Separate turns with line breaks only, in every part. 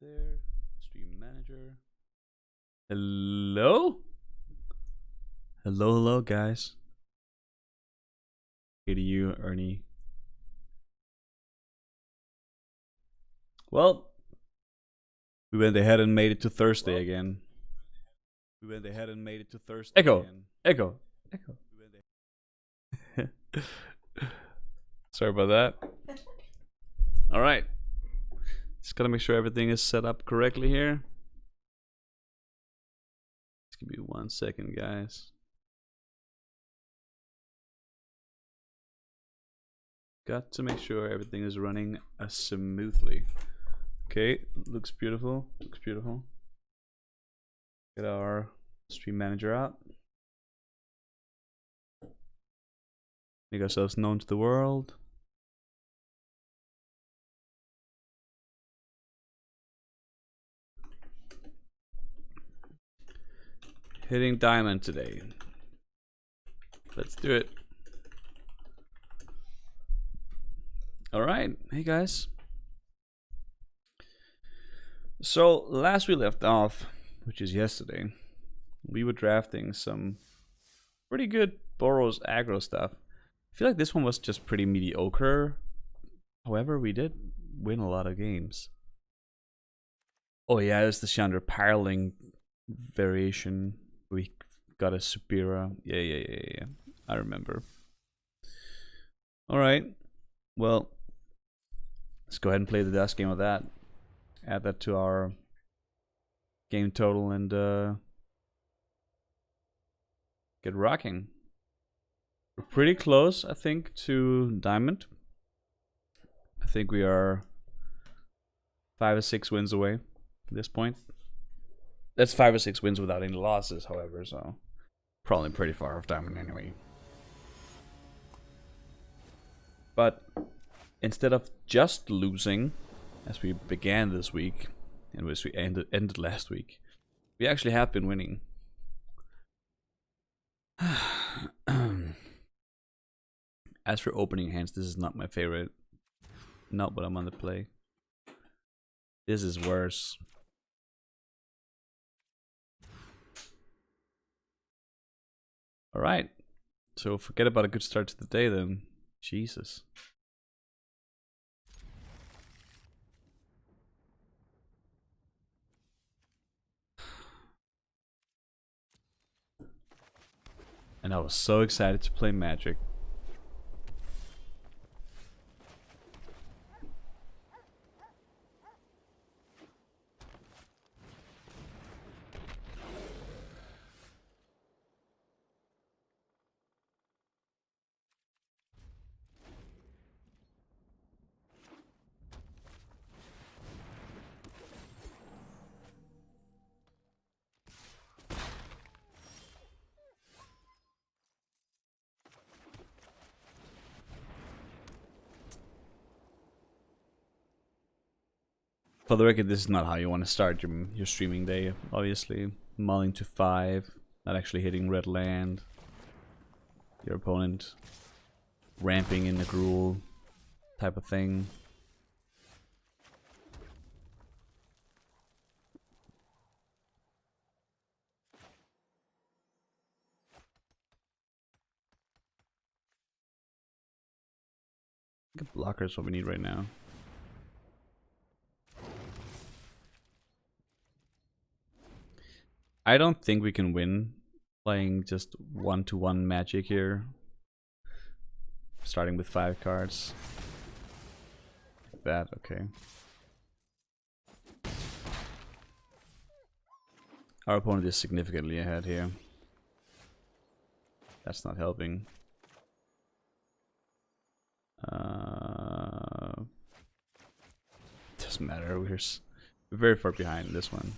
there. Stream manager. Hello? Hello, guys. Hey to you, Ernie. Well, we went ahead and made it to Thursday again. Echo. Sorry about that. All right. Just gotta make sure everything is set up correctly here. Just give me 1 second, guys. Got to make sure everything is running smoothly. Okay, looks beautiful. Get our stream manager out. Make ourselves known to the world. Hitting diamond today. Let's do it. Alright, hey guys. So last we left off, which is yesterday, we were drafting some pretty good Boros aggro stuff. I feel like this one was just pretty mediocre. However, we did win a lot of games. Oh yeah, there's the Chandra Parling variation. We got a Supira. Yeah. I remember. Alright. Well, let's go ahead and play the last game of that. Add that to our game total and get rocking. We're pretty close, I think, to diamond. I think we are 5 or 6 wins away at this point. That's 5 or 6 wins without any losses, however, so probably pretty far off diamond anyway. But instead of just losing, as we began this week, and as we ended last week, we actually have been winning. As for opening hands, this is not my favorite. Not what I'm on the play. This is worse. Alright. So forget about a good start to the day then. Jesus. And I was so excited to play Magic. For the record, this is not how you want to start your streaming day, obviously. Mulling to 5, not actually hitting red land. Your opponent ramping in the gruel type of thing. I think a blocker is what we need right now. I don't think we can win playing just 1-to-1 Magic here. Starting with 5 cards. Like that, okay. Our opponent is significantly ahead here. That's not helping. Doesn't matter, we're very far behind this one.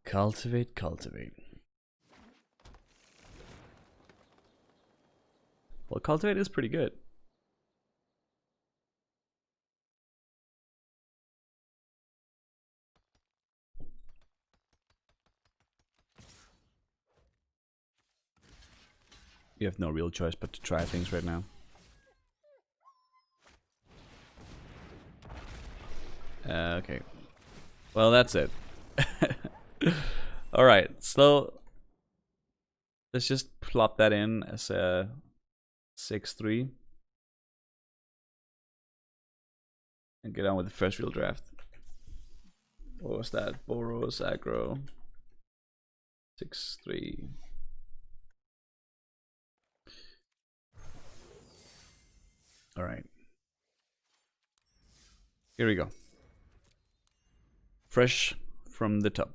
Cultivate. Well, cultivate is pretty good. You have no real choice but to try things right now. Okay. Well, that's it. Alright, so let's just plop that in as a 6-3. And get on with the first real draft. What was that? Boros, aggro. 6-3. Alright. Here we go. Fresh from the top.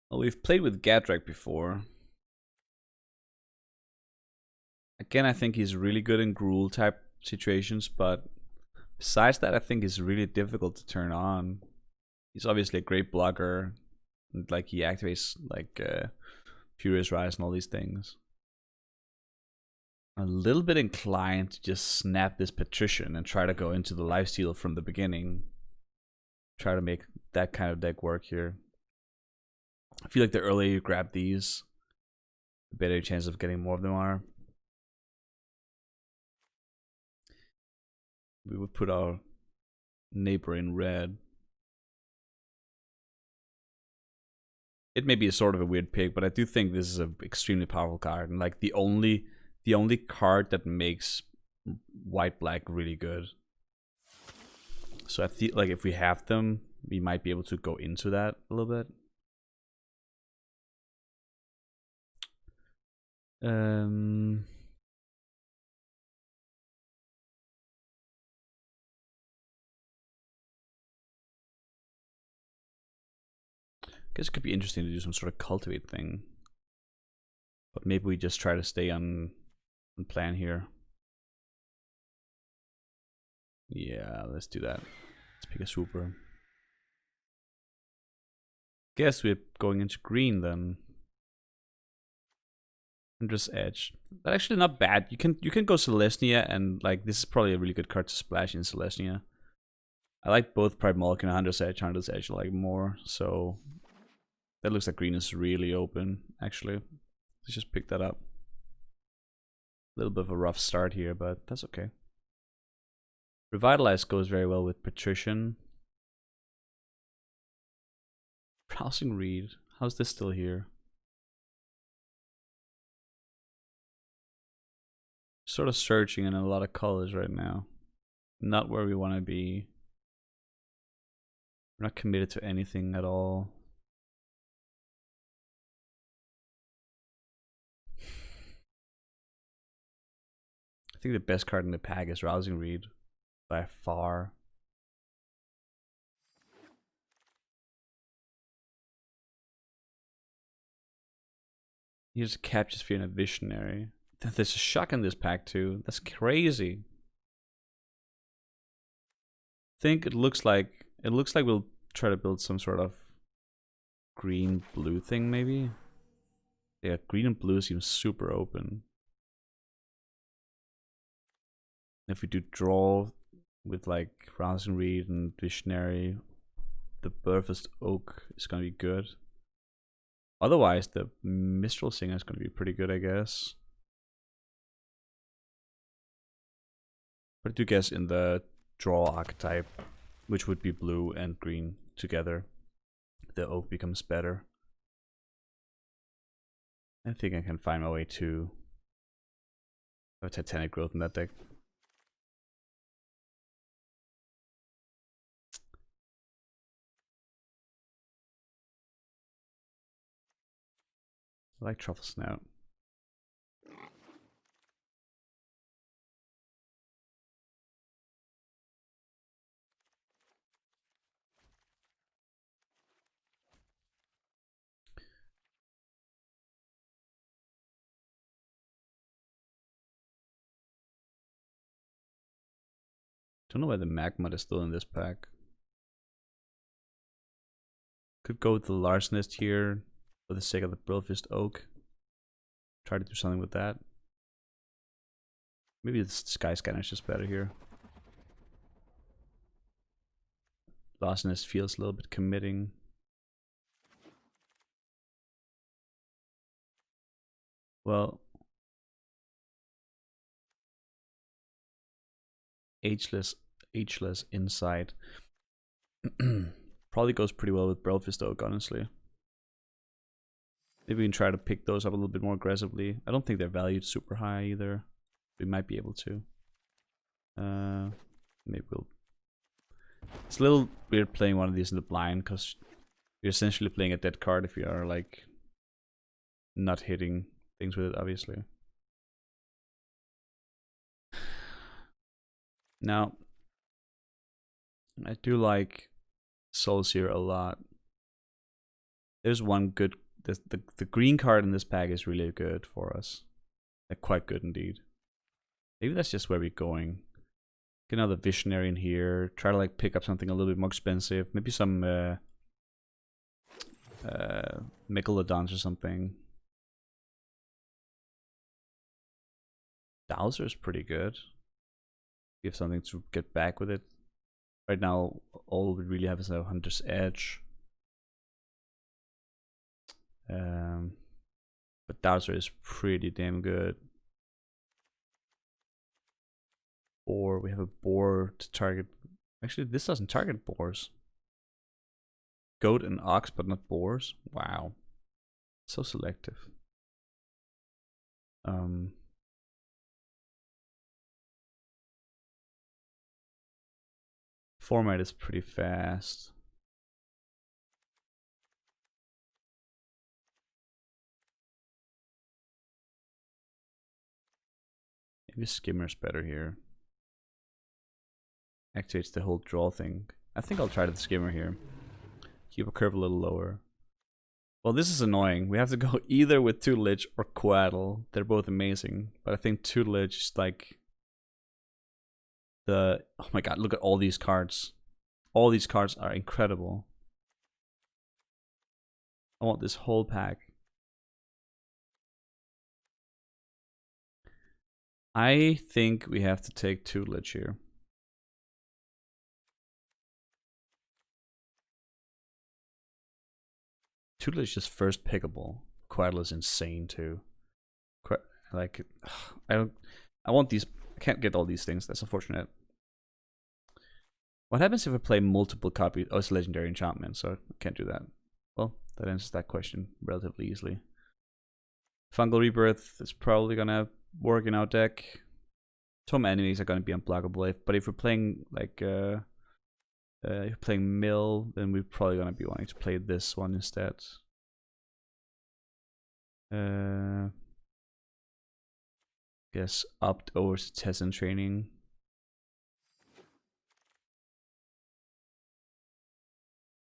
Well, we've played with Gadrak before. Again, I think he's really good in Gruul type situations, but besides that, I think he's really difficult to turn on. He's obviously a great blocker, and like he activates like Furious Rise and all these things. I'm a little bit inclined to just snap this Patrician and try to go into the lifesteal from the beginning. Try to make that kind of deck work here. I feel like the earlier you grab these, the better your chance of getting more of them are. We would put our neighbor in red. It may be a sort of a weird pick, but I do think this is an extremely powerful card, and like the only card that makes white-black really good. So I feel like if we have them, we might be able to go into that a little bit. Guess it could be interesting to do some sort of cultivate thing, but maybe we just try to stay on plan here. Yeah, let's do that. Let's pick a super. Guess we're going into green then. Hunter's Edge. That's actually not bad. You can go Celestia, and like this is probably a really good card to splash in Celestia. I like both Primulk and Hunter's Edge. Hunter's Edge I like more, so that looks like green is really open. Actually, let's just pick that up. A little bit of a rough start here, but that's okay. Revitalize goes very well with Patrician. Browsing Read. How's this still here? Sort of searching in a lot of colors right now. Not where we want to be. We're not committed to anything at all. I think the best card in the pack is Rousing Read by far. Here's a Capture Sphere and a Visionary. There's a shock in this pack too. That's crazy. I think it looks like we'll try to build some sort of green blue thing maybe. Yeah, green and blue seems super open. If we do draw with like Rousing Read and Visionary, the Burfast Oak is gonna be good. Otherwise, the Mistral Singer is gonna be pretty good, I guess. But I do guess in the draw archetype, which would be blue and green together, the oak becomes better. I think I can find my way to a Titanic Growth in that deck. I like Truffle Snout. Don't know why the Magma is still in this pack. Could go with the Larcenist here for the sake of the Brilfist Oak. Try to do something with that. Maybe the Sky Scanner is just better here. Larcenist feels a little bit committing. Well, ageless Insight probably goes pretty well with Brilfist Oak, honestly. Maybe we can try to pick those up a little bit more aggressively. I don't think they're valued super high either. We might be able to. Maybe we'll... It's a little weird playing one of these in the blind, because you're essentially playing a dead card if you are, like, not hitting things with it, obviously. Now, I do like Soulseer a lot. There's one good... The green card in this pack is really good for us. Like, quite good indeed. Maybe that's just where we're going. Get another Visionary in here. Try to like pick up something a little bit more expensive. Maybe some Megalodons or something. Dowser is pretty good. Give something to get back with it. Right now, all we really have is a Hunter's Edge. But Dowser is pretty damn good. Or we have a boar to target. Actually, this doesn't target boars. Goat and ox, but not boars. Wow, so selective. Format is pretty fast. Maybe Skimmer's better here. Activates the whole draw thing. I think I'll try the Skimmer here. Keep a curve a little lower. Well, this is annoying. We have to go either with Tutelage or Quaddle. They're both amazing. But I think Tutelage is like... Oh my god, look at all these cards. All these cards are incredible. I want this whole pack. I think we have to take Tutelage here. Tutelage is just first pickable. Quaddle is insane too. Like, I want these. I can't get all these things. That's unfortunate. What happens if I play multiple copies? Oh, it's a legendary enchantment, so I can't do that. Well, that answers that question relatively easily. Fungal Rebirth is probably gonna work in our deck. Some enemies are gonna be unblockable, but if we're playing like if you're playing Mill, then we're probably gonna be wanting to play this one instead. Guess opt over to test and training.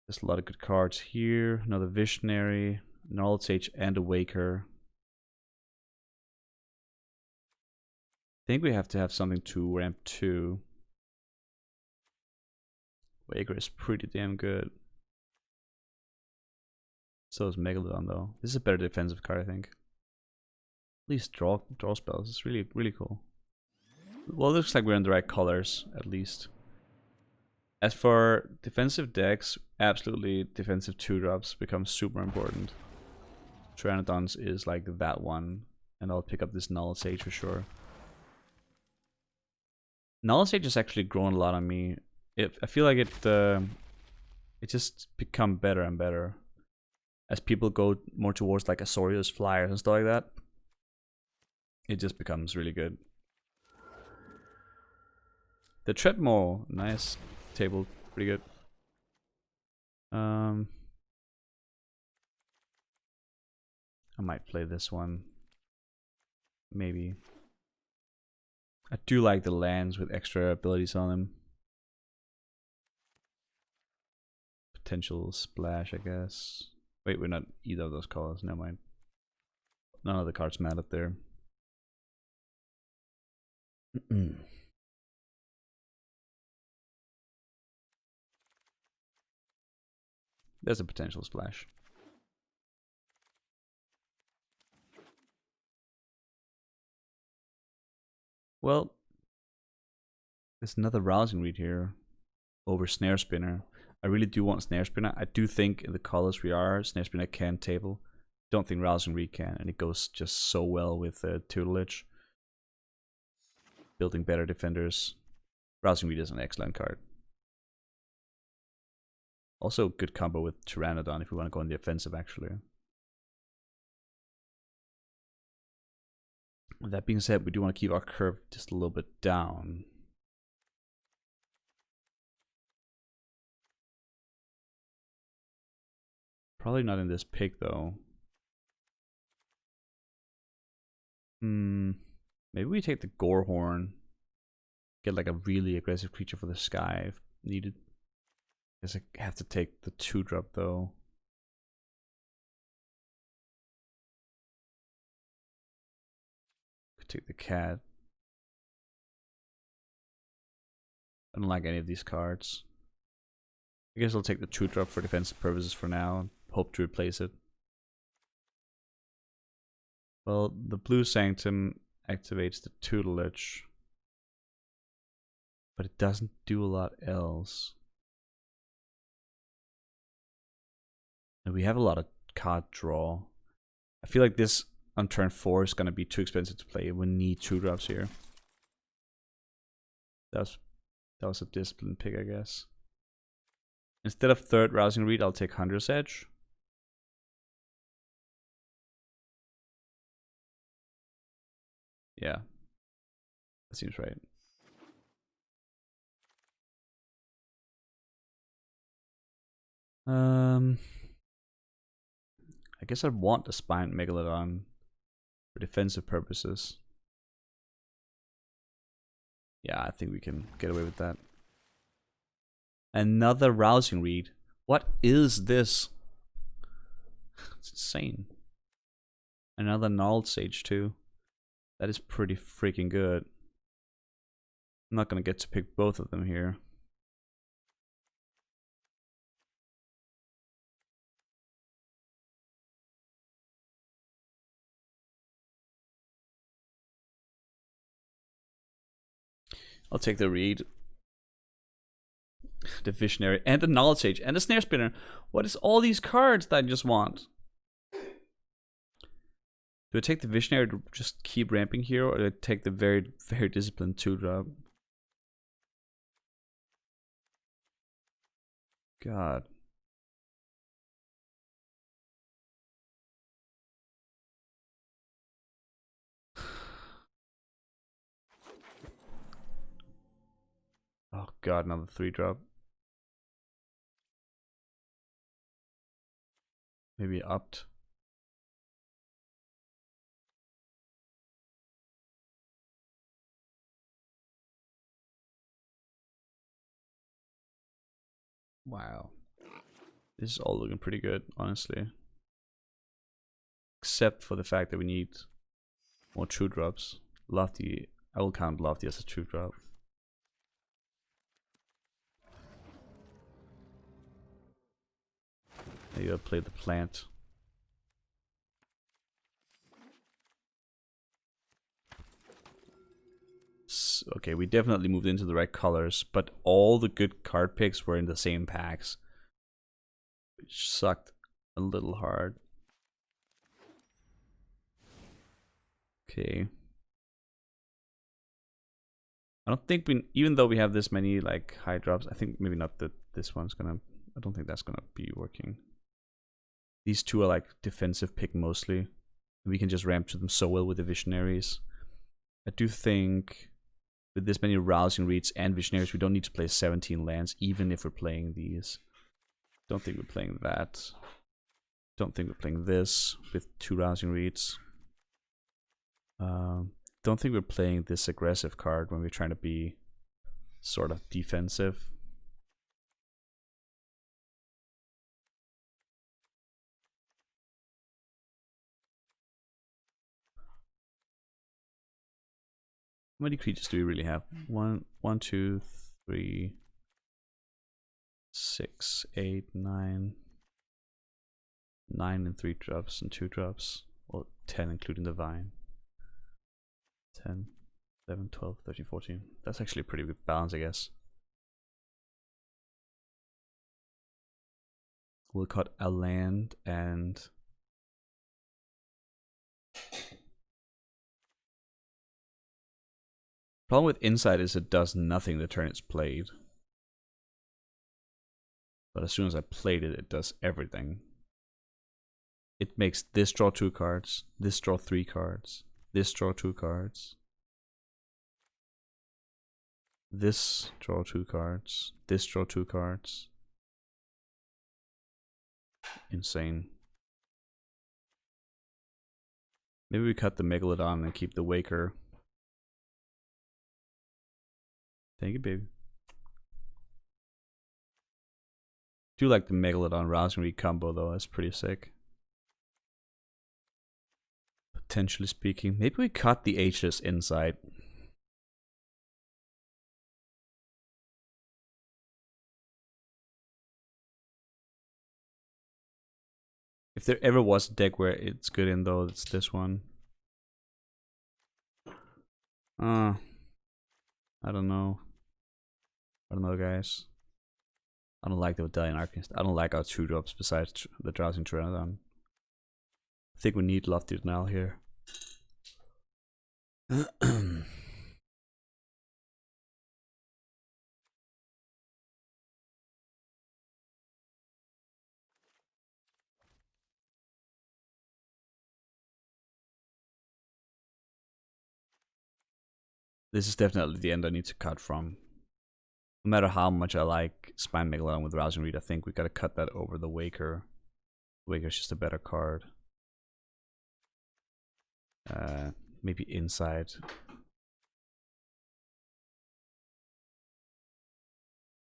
There's a lot of good cards here. Another Visionary, Knowledge Sage, and a Waker. I think we have to have something to ramp 2. Waker is pretty damn good. So is Megalodon though. This is a better defensive card, I think. At least draw spells. It's really cool. Well, it looks like we're in the right colors, at least. As for defensive decks, absolutely defensive 2-drops become super important. Pteranodons is like that one, and I'll pick up this Knowledge Sage for sure. Knowledge Sage has actually grown a lot on me. I feel like it just become better and better as people go more towards like Azorius Flyers and stuff like that. It just becomes really good. The Treadmore, nice table, pretty good. I might play this one. Maybe. I do like the lands with extra abilities on them. Potential splash, I guess. Wait, we're not either of those colors. Never mind. None of the cards matter up there. There's a potential splash. Well, there's another rousing read here over Snare Spinner. I really do want Snare Spinner. I do think in the colors we are, Snare Spinner can table. Don't think Rousing Read can, and it goes just so well with Tutelage. Building better defenders. Rousing Read is an excellent card. Also good combo with Pteranodon if we want to go on the offensive, actually. With that being said, we do want to keep our curve just a little bit down. Probably not in this pick, though. Maybe we take the Gorehorn. Get like a really aggressive creature for the sky if needed. I guess I have to take the 2-drop, though. Could take the cat. I don't like any of these cards. I guess I'll take the 2-drop for defensive purposes for now and hope to replace it. Well, the Blue Sanctum activates the Tutelage, but it doesn't do a lot else. And we have a lot of card draw. I feel like this on turn 4 is going to be too expensive to play. We need 2-drops here. That was a discipline pick, I guess. Instead of 3rd Rousing Read, I'll take Hunter's Edge. Yeah, that seems right. I guess I want the Spine Megalodon for defensive purposes. Yeah, I think we can get away with that. Another Rousing Read. What is this? It's insane. Another Gnarled Sage too. That is pretty freaking good. I'm not gonna get to pick both of them here. I'll take the Read. The Visionary and the Knowledge Sage and the Snare Spinner. What is all these cards that I just want? Do I take the Visionary to just keep ramping here, or do I take the very disciplined 2-drop? God. Oh god, another 3-drop. Maybe upped. Wow. This is all looking pretty good, honestly. Except for the fact that we need more 2-drops. Lofty, I will count Lofty as a 2-drop. Maybe I'll play the plant. Okay, we definitely moved into the right colors, but all the good card picks were in the same packs, which sucked a little hard. Okay. I don't think we, even though we have this many like high drops, I think maybe not that this one's gonna, I don't think that's gonna be working. These two are like defensive pick mostly. We can just ramp to them so well with the Visionaries. I do think with this many Rousing Reads and Visionaries, we don't need to play 17 lands, even if we're playing these. Don't think we're playing that. Don't think we're playing this with 2 Rousing Reads. Don't think we're playing this aggressive card when we're trying to be sort of defensive. How many creatures do we really have? 1, 2, 3, 6, 8, 9. 9 and 3 drops and 2 drops. Well, 10 including the vine. 10, 11, 12, 13, 14. That's actually a pretty good balance, I guess. We'll cut a land and problem with Insight is it does nothing the turn it's played. But as soon as I played it, it does everything. It makes this draw 2 cards, this draw 3 cards, this draw 2 cards, this draw 2 cards, this draw 2 cards. Insane. Maybe we cut the Megalodon and keep the Waker. Thank you, baby. Do like the Megalodon Razha combo though, that's pretty sick. Potentially speaking. Maybe we cut the Ageless Insight. If there ever was a deck where it's good in though, it's this one. I don't know. I don't know, guys. I don't like the Medallion Arcanist. I don't like our 2 drops besides the Drowsing Pteranodon. I think we need Lofty Denial here. This is definitely the end I need to cut from. No matter how much I like Spine Megalodon with Rousing Reed, I think we gotta cut that over the Waker. Waker's just a better card. Maybe Inside.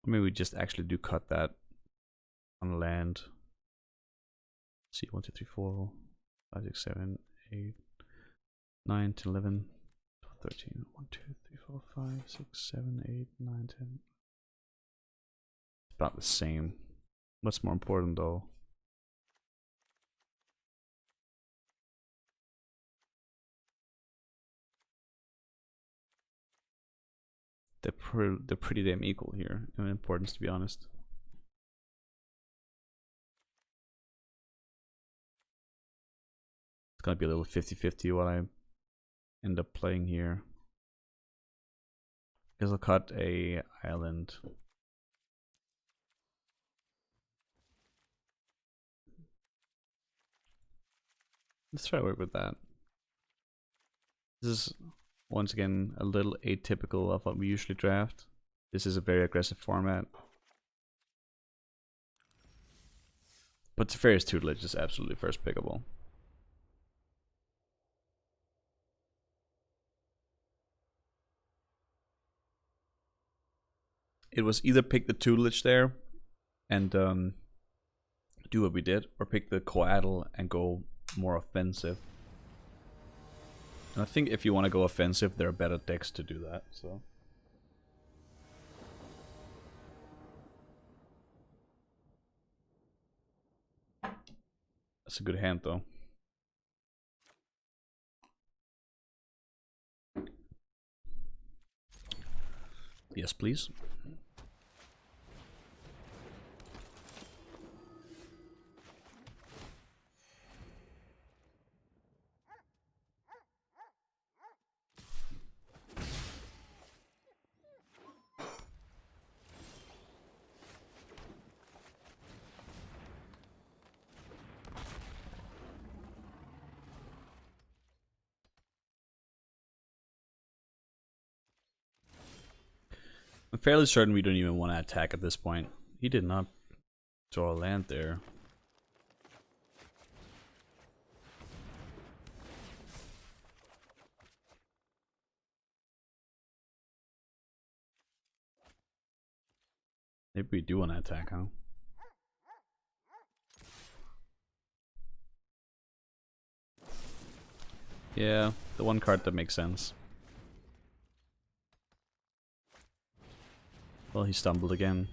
Or maybe we just actually do cut that on land. Let's see, 1, 2, 3, 4, 5, 6, 7, 8, 9, 10, 11, 12, 13, 1, 2, 3, 4, 5, 6, 7, 8, 9, 10. About the same. What's more important though? They're pretty damn equal here in importance, to be honest. It's gonna be a little 50-50 what I end up playing here. Guess I'll cut a island. Let's try to work with that. This is once again a little atypical of what we usually draft. This is a very aggressive format. But Teferi's Tutelage is absolutely first pickable. It was either pick the tutelage there and do what we did, or pick the coatl and go more offensive. And I think if you want to go offensive, there are better decks to do that. So that's a good hand, though. Yes, please. I'm fairly certain we don't even want to attack at this point. He did not draw a land there. Maybe we do want to attack, huh? Yeah, the one card that makes sense. Well, he stumbled again.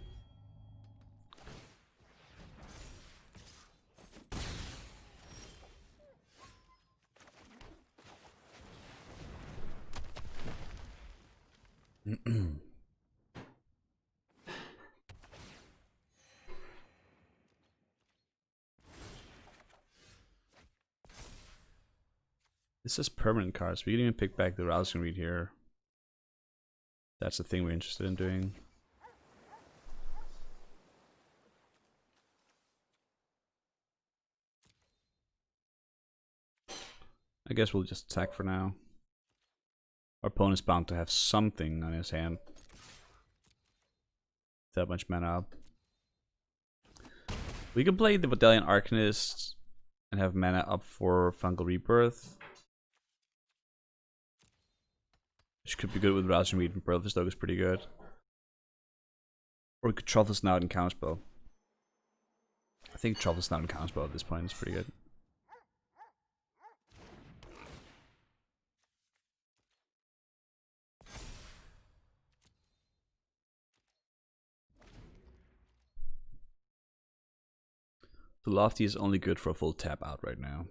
This is permanent cards. We can even pick back the Rousing Read here. That's the thing we're interested in doing. I guess we'll just attack for now. Our opponent's bound to have something on his hand. That much mana up. We can play the Medallion Arcanist and have mana up for Fungal Rebirth. Which could be good with Razha Reed and Pearl of Stoke is pretty good. Or we could Truffle Snout and Counterspell. I think Truffle Snout and Counterspell at this point is pretty good. The Lofty is only good for a full tap out right now.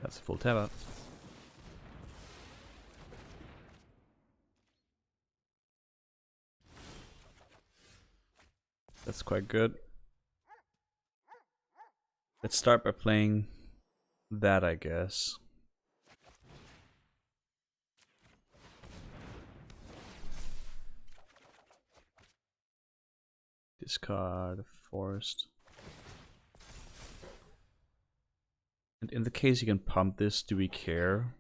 That's a full tap out. That's quite good. Let's start by playing that, I guess. Discard Forest. And in the case you can pump this, do we care?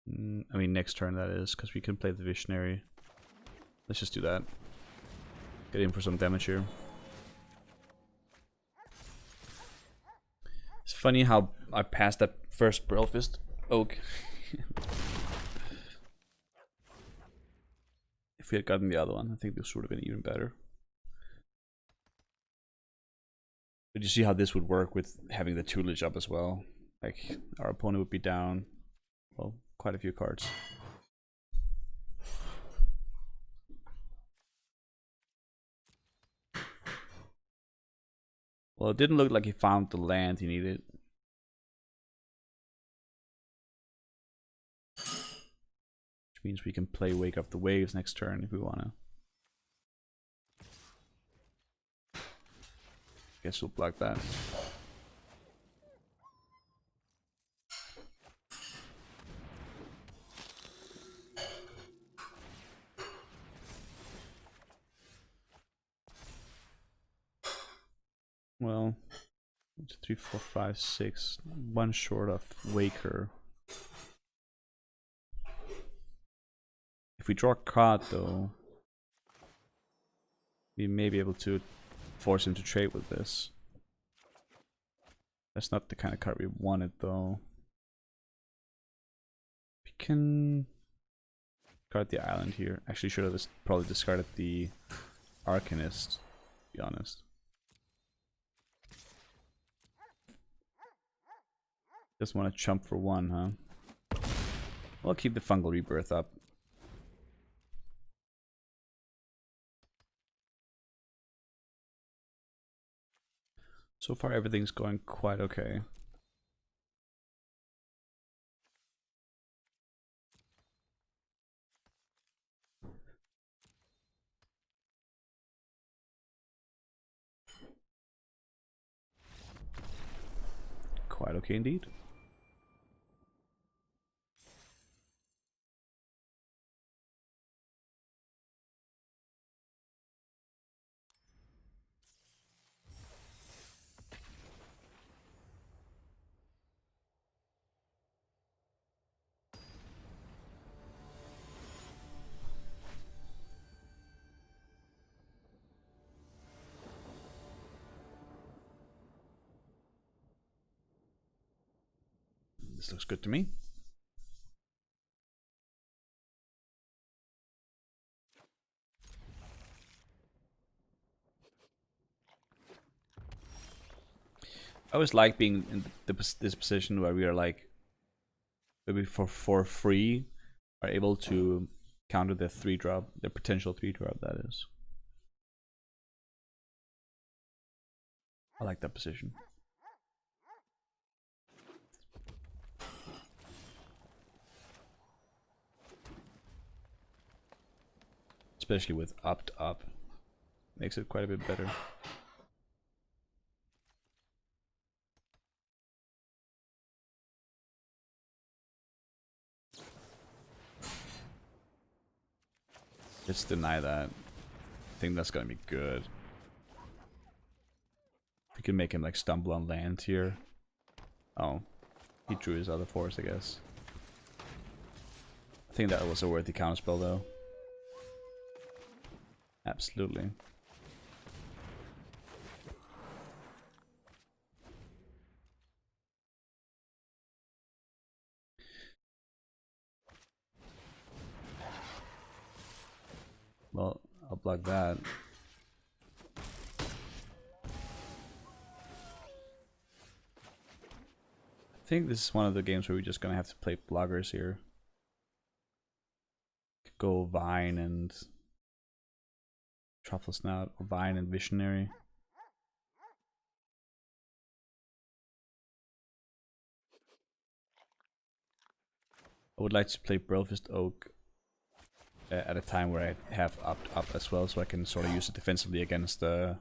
I mean, next turn that is, because we can play the Visionary. Let's just do that. Get in for some damage here. It's funny how I passed that first Brelfist Oak. If we had gotten the other one, I think this would have been even better. But you see how this would work with having the tutelage up as well. Like, our opponent would be down, well, quite a few cards. Well, it didn't look like he found the land he needed. Which means we can play Wake Up the Waves next turn if we wanna. Guess we'll block that. Well, 3, 4, 5, 6. One short of Waker. If we draw a card, though, we may be able to force him to trade with this. That's not the kind of card we wanted, though. We can discard the island here. Actually, should have probably discarded the Arcanist, to be honest. Just want to chump for one, huh? We'll keep the Fungal Rebirth up. So far, everything's going quite okay. Quite okay indeed. This looks good to me. I always like being in this position where we are like, maybe for free, are able to counter the 3-drop, the potential 3-drop that is. I like that position. Especially with opt up. Makes it quite a bit better. Let's deny that. I think that's gonna be good. We can make him like stumble on land here. Oh, he drew his other force, I guess. I think that was a worthy counterspell though. Absolutely. Well, I'll block that. I think this is one of the games where we're just gonna have to play bloggers here. Go Vine and Truffle Snout, or Vine and Visionary. I would like to play Brofist Oak at a time where I have up as well, so I can sort of use it defensively against the...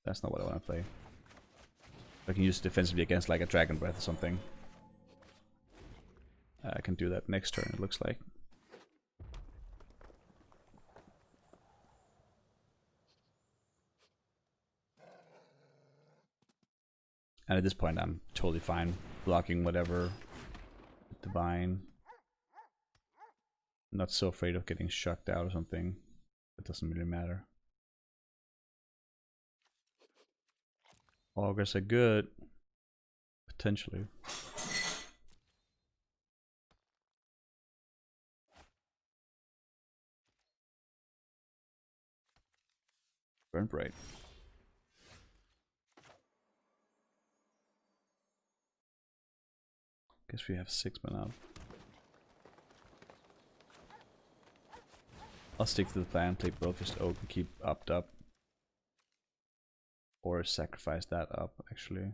That's not what I want to play. I can use it defensively against like a Dragon Breath or something. I can do that next turn, it looks like. And at this point I'm totally fine blocking whatever Divine. Not so afraid of getting shucked out or something. It doesn't really matter. Augurs are good. Potentially. Burn Bright. Guess we have 6 mana up. I'll stick to the plan, play Brofist Oak and keep upped up. Or sacrifice that up, actually. I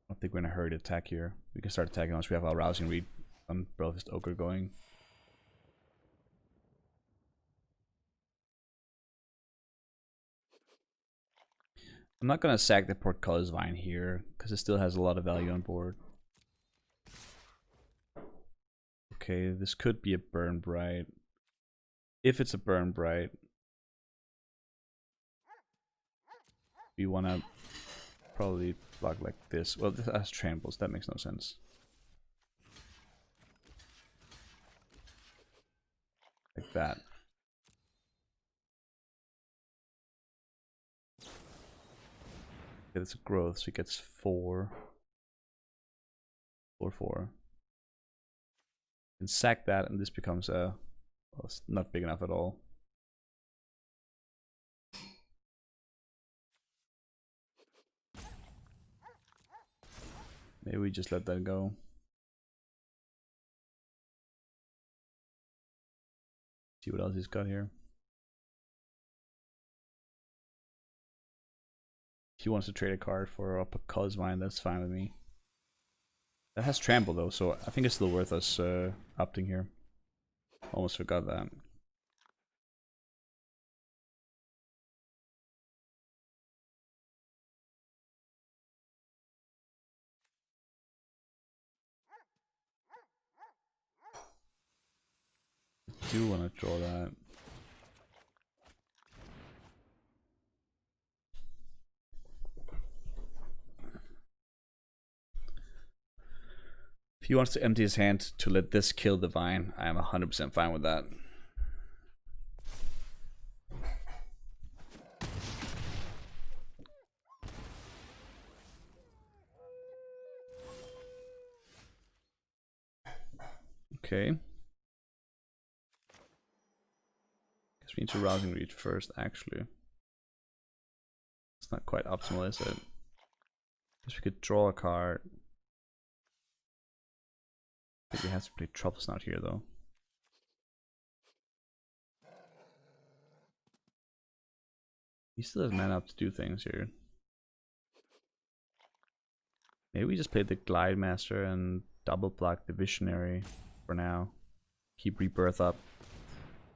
don't think we're in a hurry to attack here. We can start attacking once we have our Rousing Read on Brofist Ogre going. I'm not gonna sack the Portcullis Vine here, because it still has a lot of value on board. Okay, this could be a Burn Bright. If it's a Burn Bright, we wanna probably block like this. Well, this has trambles, that makes no sense. Like that. Okay, that's a growth, so he gets 4. 4/4. And sack that, and this becomes a... Well, it's not big enough at all. Maybe we just let that go. See what else he's got here. If he wants to trade a card for a Portcullis Vine, that's fine with me. That has trample though, so I think it's still worth us opting here. Almost forgot that. I do want to draw that. If he wants to empty his hand to let this kill the Vine, I am 100% fine with that. Okay. Guess we need to Rousing Reach first, actually. It's not quite optimal, is it? Guess we could draw a card. I think we have to play Truffle Snout here, though. He still has mana up to do things here. Maybe we just play the Glide Master and double block the Visionary for now. Keep Rebirth up.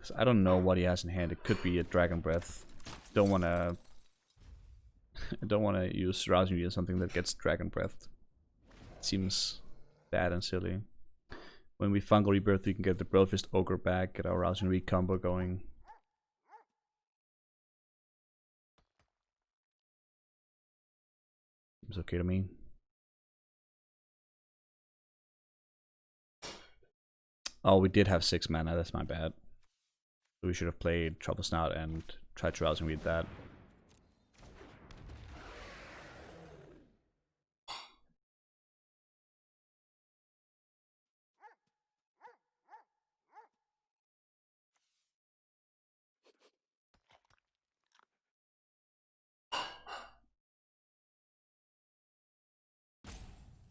'Cause I don't know what he has in hand. It could be a Dragon Breath. Don't wanna I don't wanna use Razha or something that gets Dragon Breathed. It seems bad and silly. When we Fungal Rebirth, we can get the Brofist Ogre back, get our Razha combo going. Seems okay to me. Oh, we did have 6 mana, that's my bad. So we should have played Truffle Snout and tried to Razha that.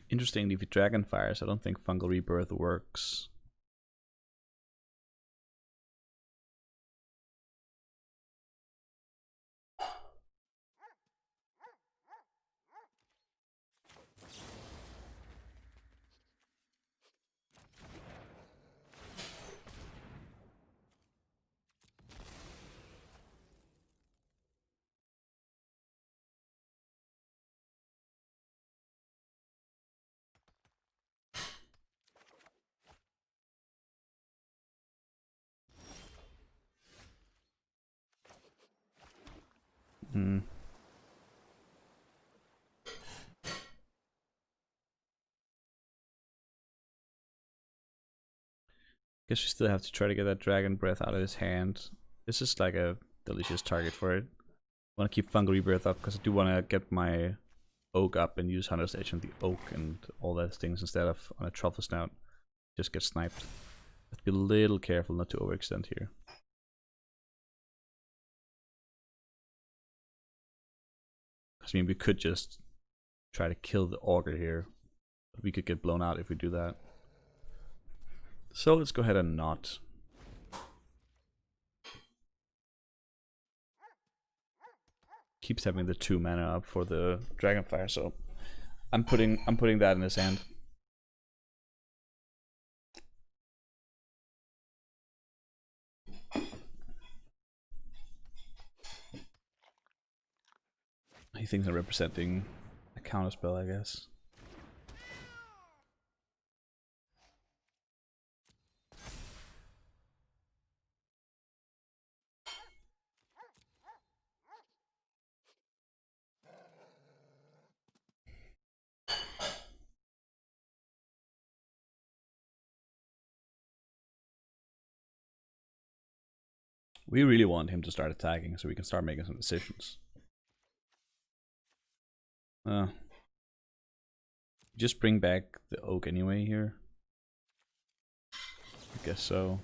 Interestingly, if he Dragon Fires, I don't think Fungal Rebirth works. Hmm. Guess we still have to try to get that Dragon Breath out of his hand. This is like a delicious target for it. I want to keep Fungal Rebirth up because I do want to get my Oak up and use Hunter's Edge on the Oak and all those things instead of on a Truffle Snout. Just get sniped. Have to be a little careful not to overextend here. I mean, we could just try to kill the Augur here. But we could get blown out if we do that. So let's go ahead and not. Keeps having the 2 mana up for the Dragonfire, so I'm putting that in his hand. He thinks I'm representing a counterspell, I guess. We really want him to start attacking so we can start making some decisions. Just bring back the Oak anyway here. I guess so.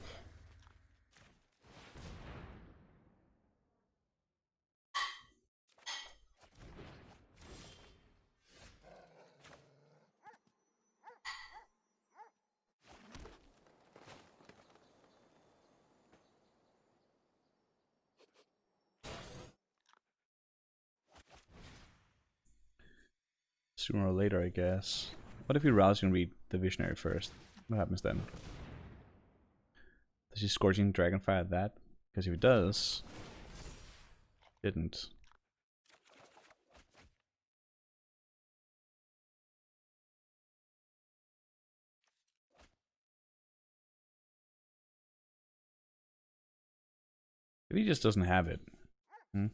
Sooner or later, I guess. What if we rouse and read the Visionary first? What happens then? Does he Scorching Dragonfire that? Because if he does... Didn't. If he just doesn't have it. Hmm?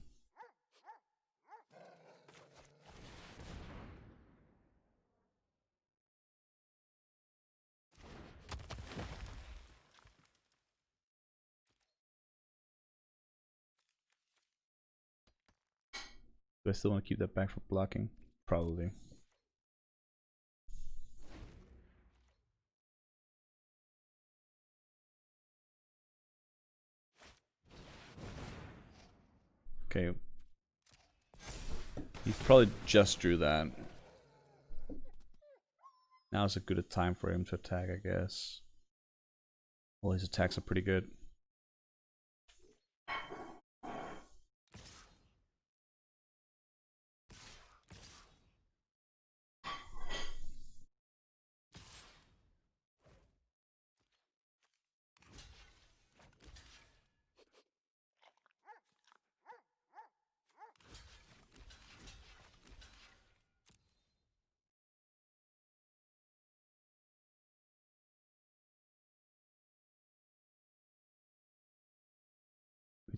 Do I still want to keep that back for blocking? Probably. Okay. He probably just drew that. Now's a good time for him to attack, I guess. All his attacks are pretty good.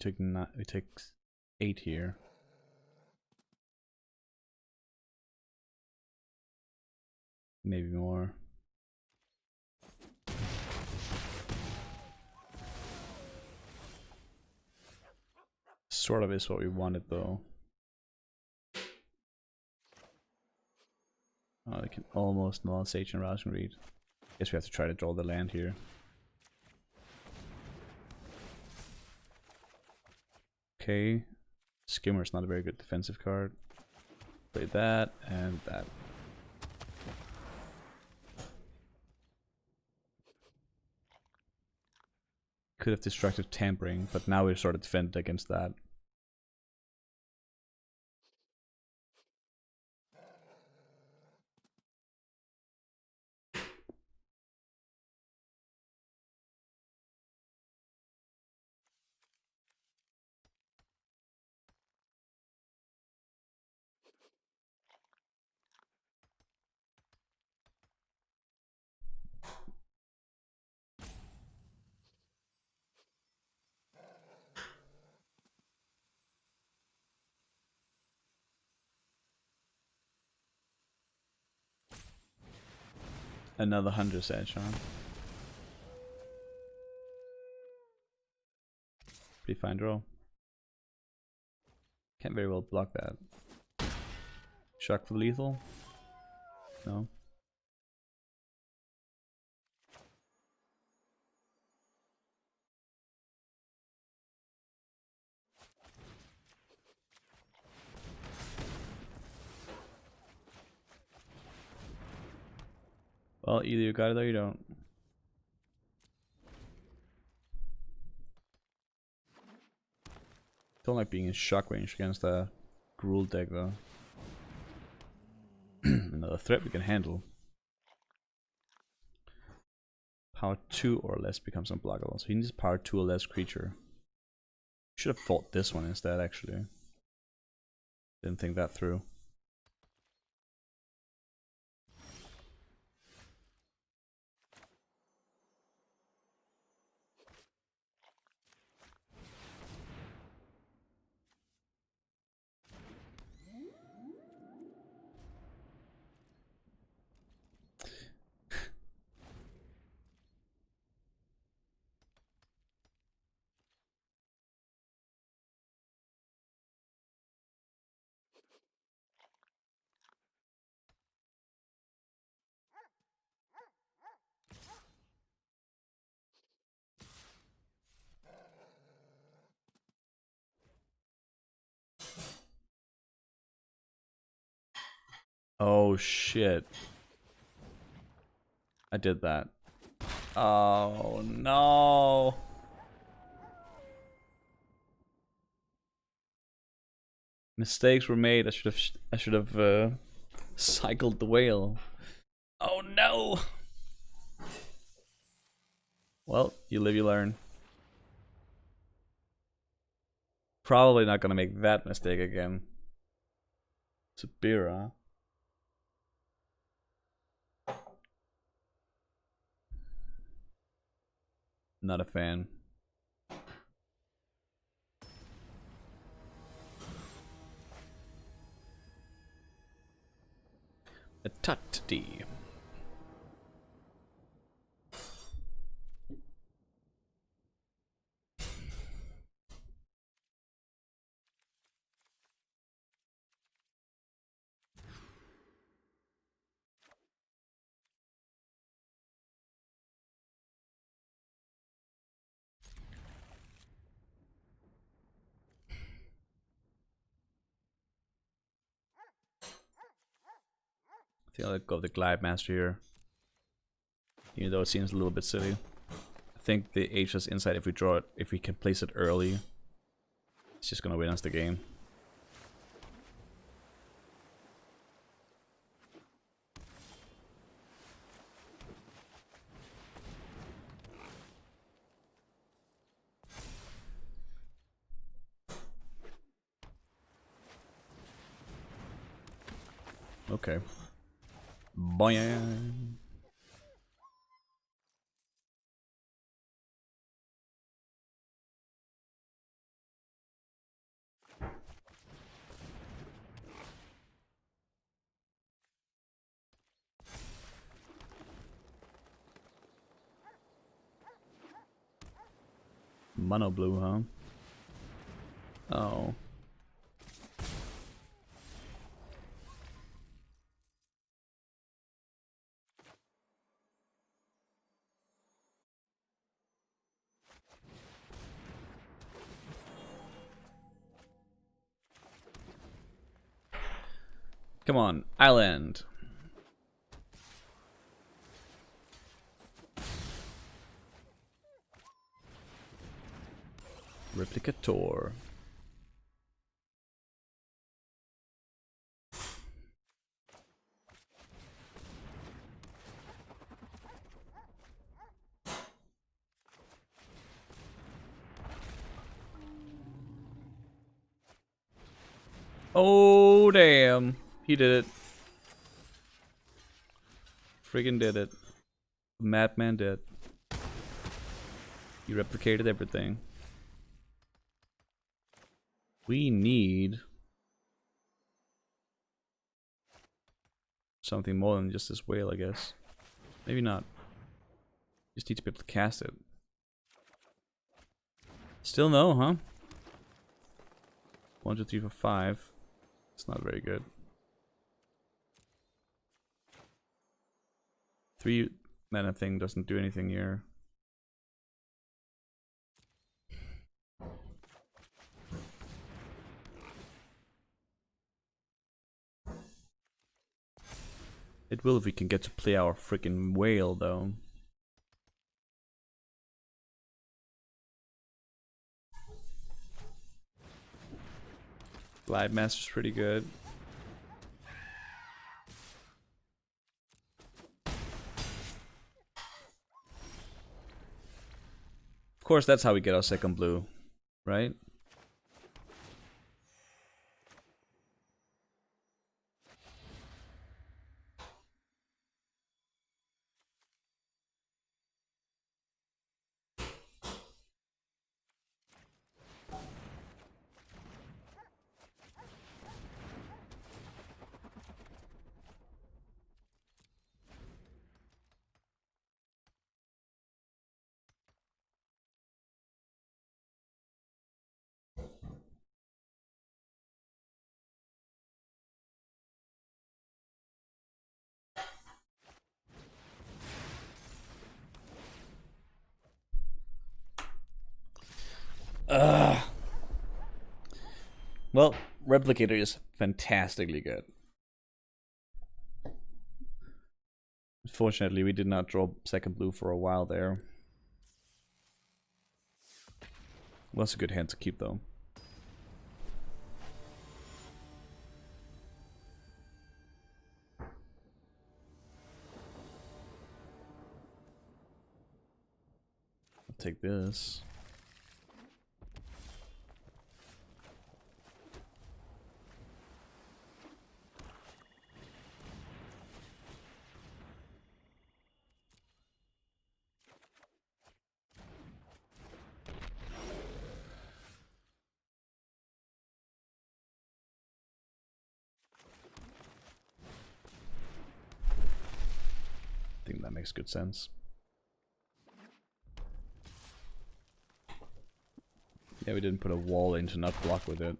We take 8 here. Maybe more. Sort of is what we wanted though. Oh, we can almost null Sage and Razha Read. Guess we have to try to draw the land here. Okay. Skimmer's not a very good defensive card. Play that and that. Could have Destructive Tampering, but now we're sort of defended against that. Another 100 edge, huh? Pretty fine draw. Can't very well block that. Shock for lethal? No. Well, either you got it or you don't. Don't like being in shock range against a Gruul deck though. Another threat we can handle. Power 2 or less becomes unblockable. So he needs power 2 or less creature. Should have fought this one instead actually. Didn't think that through. Oh shit. I did that. Oh no. Mistakes were made. I should have cycled the whale. Oh no. Well, you live, you learn. Probably not gonna make that mistake again. Sabira. Not a fan. A tut D. I think I'll go with the Glide Master here. Even though it seems a little bit silly. I think the Ageless Insight, if we draw it, if we can place it early, it's just gonna win us the game. Okay. Boing. Mono blue, huh? Oh. Come on, island. Replicator. Oh, damn. He did it. Friggin' did it. Madman did. He replicated everything. We need something more than just this whale, I guess. Maybe not. Just need to be able to cast it. Still no, huh? 1, 2, 3, 4, 5. It's not very good. 3 mana thing doesn't do anything here. It will if we can get to play our freaking whale, though. Glide Master's pretty good. Of course, that's how we get our second blue, right? Well, Replicator is fantastically good. Unfortunately, we did not draw second blue for a while there. Was a good hand to keep, though. I'll take this. I think that makes good sense. Yeah, we didn't put a wall in to not block with it.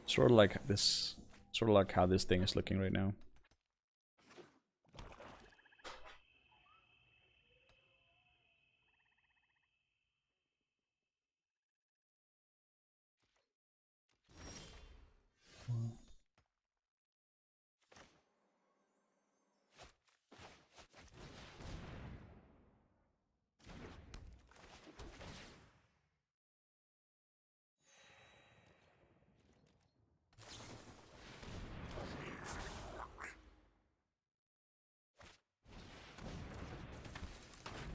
Sort of like this, sort of like how this thing is looking right now.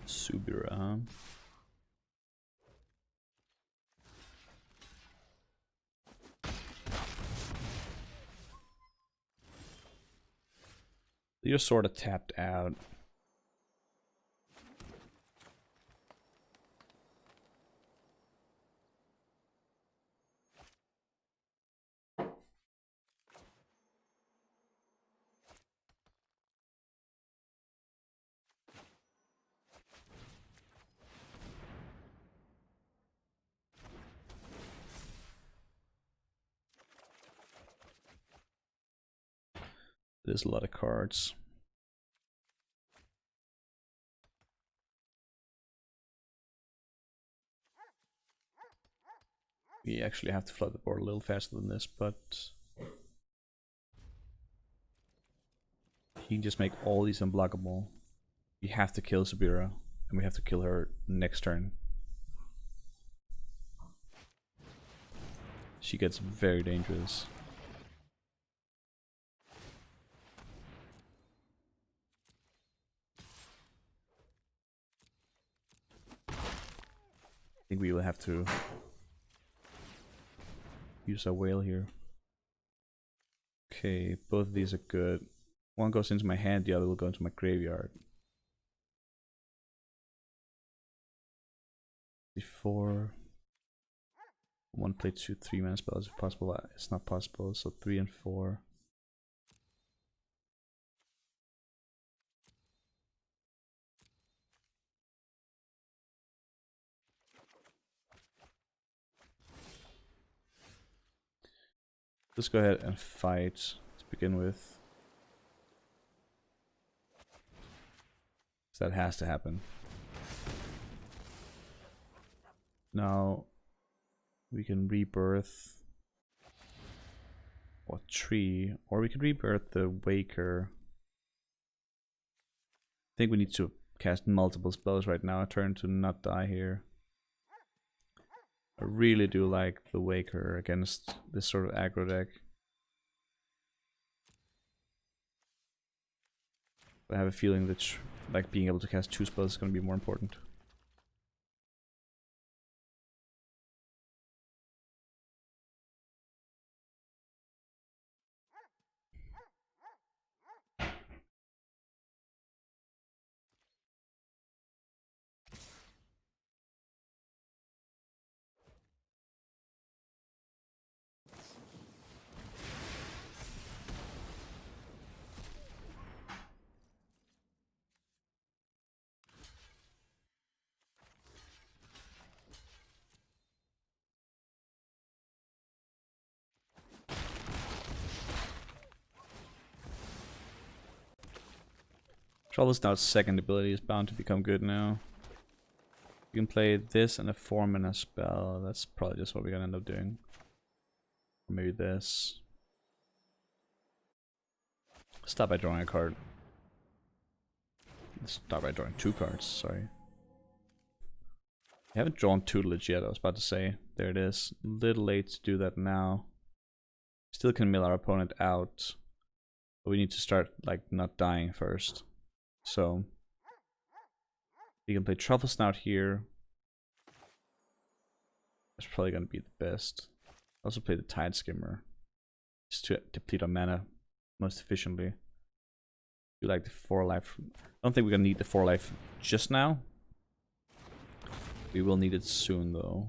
Subira, huh? You're sort of tapped out. There's a lot of cards. We actually have to flood the board a little faster than this, but he can just make all these unblockable. We have to kill Sabira, and we have to kill her next turn. She gets very dangerous. I think we will have to use our whale here. Okay, both of these are good. One goes into my hand, the other will go into my graveyard. Before one play 2 3-mana spells if possible. It's not possible, so 3 and 4. Let's go ahead and fight to begin with. So that has to happen. Now we can rebirth a tree, or we can rebirth the Waker. I think we need to cast multiple spells right now, a turn to not die here. I really do like the Waker against this sort of aggro deck. I have a feeling that like being able to cast 2 spells is going to be more important. Trouble Snout's second ability is bound to become good now. You can play this and a 4-mana spell. That's probably just what we're gonna end up doing. Or maybe this. Start by drawing a card. Start by drawing 2 cards, sorry. I haven't drawn tutelage yet, I was about to say. There it is. A little late to do that now. Still can mill our opponent out. But we need to start, like, not dying first. So we can play Truffle Snout here. That's probably going to be the best. Also play the Tide Skimmer, just to deplete our mana most efficiently. Do like the 4 life. I don't think we're going to need the 4 life just now. We will need it soon though.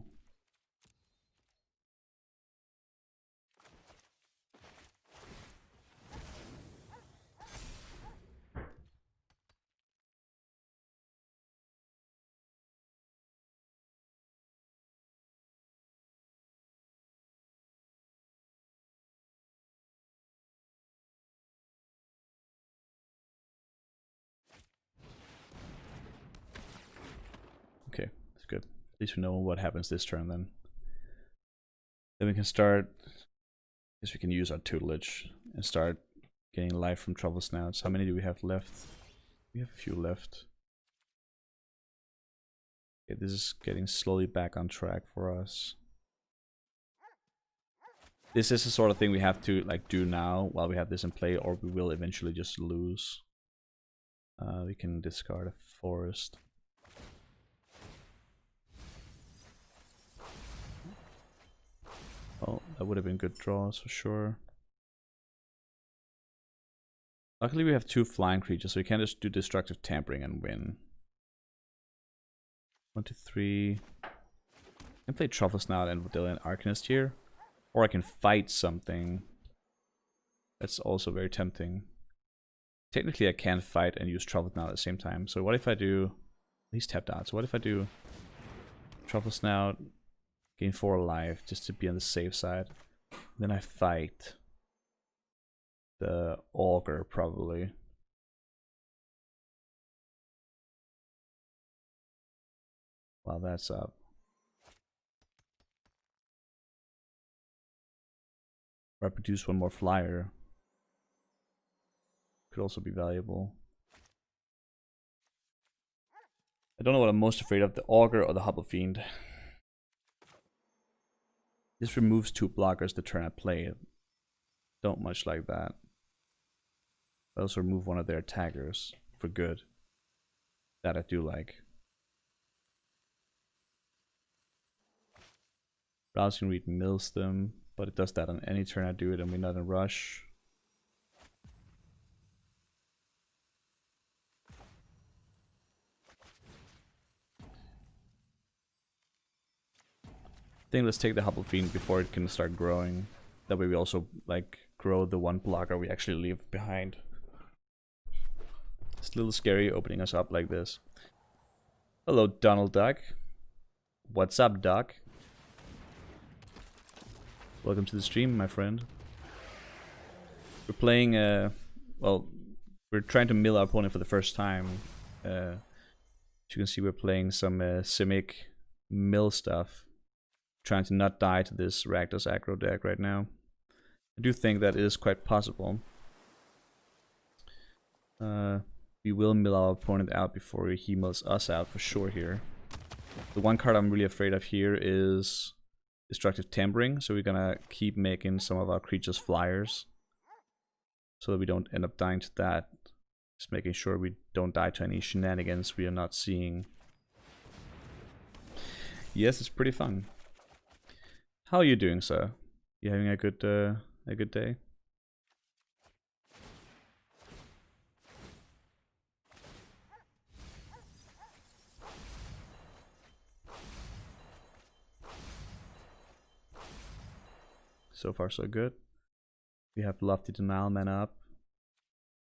Okay, that's good. At least we know what happens this turn then. Then we can start, I guess we can use our tutelage and start getting life from Truffle Snouts. How many do we have left? We have a few left. Okay, this is getting slowly back on track for us. This is the sort of thing we have to like do now while we have this in play, or we will eventually just lose. We can discard a forest. Oh, that would have been good draws for sure. Luckily we have 2 flying creatures, so we can just do destructive tampering and win. 1, 2, 3. I can play Truffle Snout and Vodillian Arcanist here. Or I can fight something. That's also very tempting. Technically I can fight and use Truffle Snout at the same time. So what if I do... He's tapped out. So what if I do Truffle Snout, gain 4 life just to be on the safe side. Then I fight the Augur, probably. While that's up. Or I produce one more flyer. Could also be valuable. I don't know what I'm most afraid of, the Augur or the Hubble Fiend. This removes 2 blockers the turn I play it. Don't much like that. I also remove one of their attackers for good. That I do like. Browsing Read mills them, but it does that on any turn I do it and we're not in a rush. I think let's take the Hubble Fiend before it can start growing. That way we also like grow the 1 blocker we actually leave behind. It's a little scary opening us up like this. Hello, Donald Duck. What's up, Doc? Welcome to the stream, my friend. We're playing, well, we're trying to mill our opponent for the first time. As you can see, we're playing some Simic mill stuff. Trying to not die to this Rakdos aggro deck right now. I do think that is quite possible. We will mill our opponent out before he mills us out for sure here. The one card I'm really afraid of here is Destructive Tampering, so we're gonna keep making some of our creatures flyers. So that we don't end up dying to that. Just making sure we don't die to any shenanigans we are not seeing. Yes, it's pretty fun. How are you doing, sir? You having a good day? So far, so good. We have Lofty Denial mana up.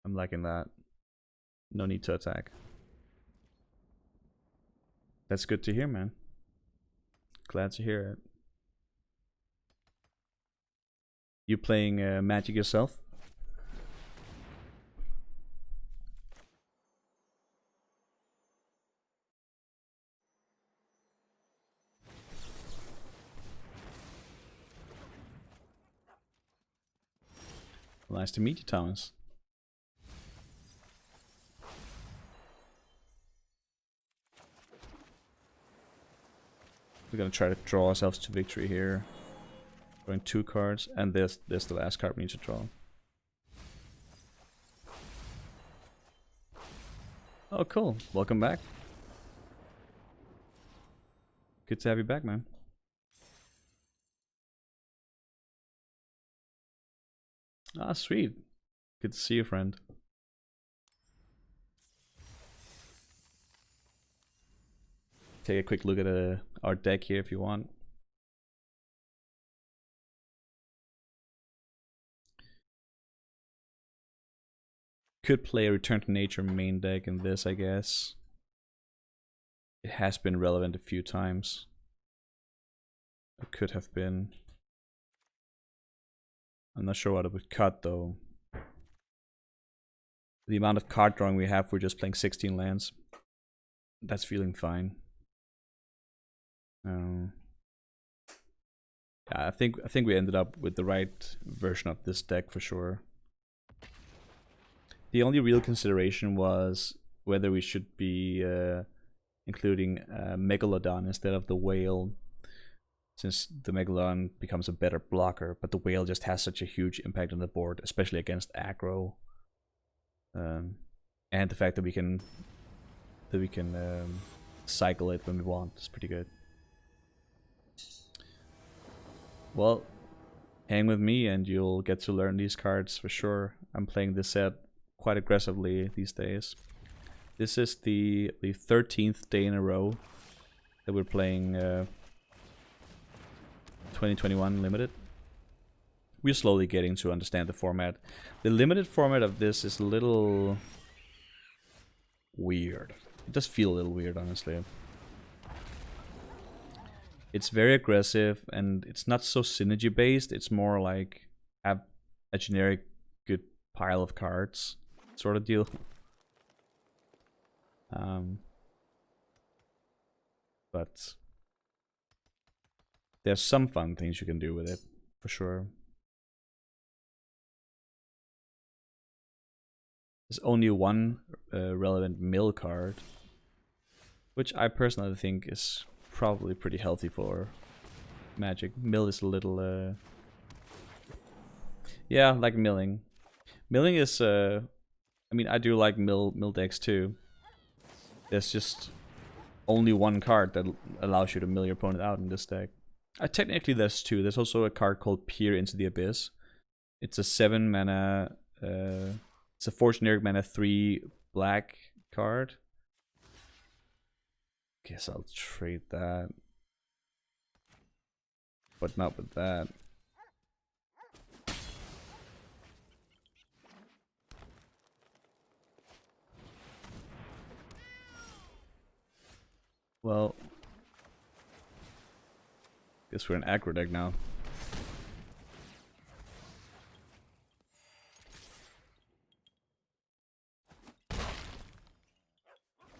I'm liking that. No need to attack. That's good to hear, man. Glad to hear it. You playing Magic yourself? Nice to meet you, Thomas. We're gonna try to draw ourselves to victory here. Drawing 2 cards, and there's the last card we need to draw. Oh, cool. Welcome back. Good to have you back, man. Ah, sweet. Good to see you, friend. Take a quick look at our deck here if you want. Could play a Return to Nature main deck in this, I guess. It has been relevant a few times. It could have been. I'm not sure what it would cut though. The amount of card drawing we have, we're just playing 16 lands. That's feeling fine. Yeah, I think we ended up with the right version of this deck for sure. The only real consideration was whether we should be including Megalodon instead of the Whale, since the Megalodon becomes a better blocker, but the Whale just has such a huge impact on the board, especially against aggro. And the fact that we can cycle it when we want is pretty good. Well, hang with me and you'll get to learn these cards for sure. I'm playing this set quite aggressively these days. This is the 13th day in a row that we're playing 2021 Limited. We're slowly getting to understand the format. The limited format of this is a little weird. It does feel a little weird, honestly. It's very aggressive and it's not so synergy based. It's more like have a generic good pile of cards sort of deal. But there's some fun things you can do with it, for sure. There's only one relevant mill card, which I personally think is probably pretty healthy for Magic. Mill is a little... yeah, like milling. Milling is... I mean, I do like mill decks too. There's just only one card that allows you to mill your opponent out in this deck. Technically there's two. There's also a card called Peer into the Abyss. It's a 7 mana... it's a 4 generic mana 3 black card. Guess I'll trade that. But not with that. Well, guess we're an aggro deck now.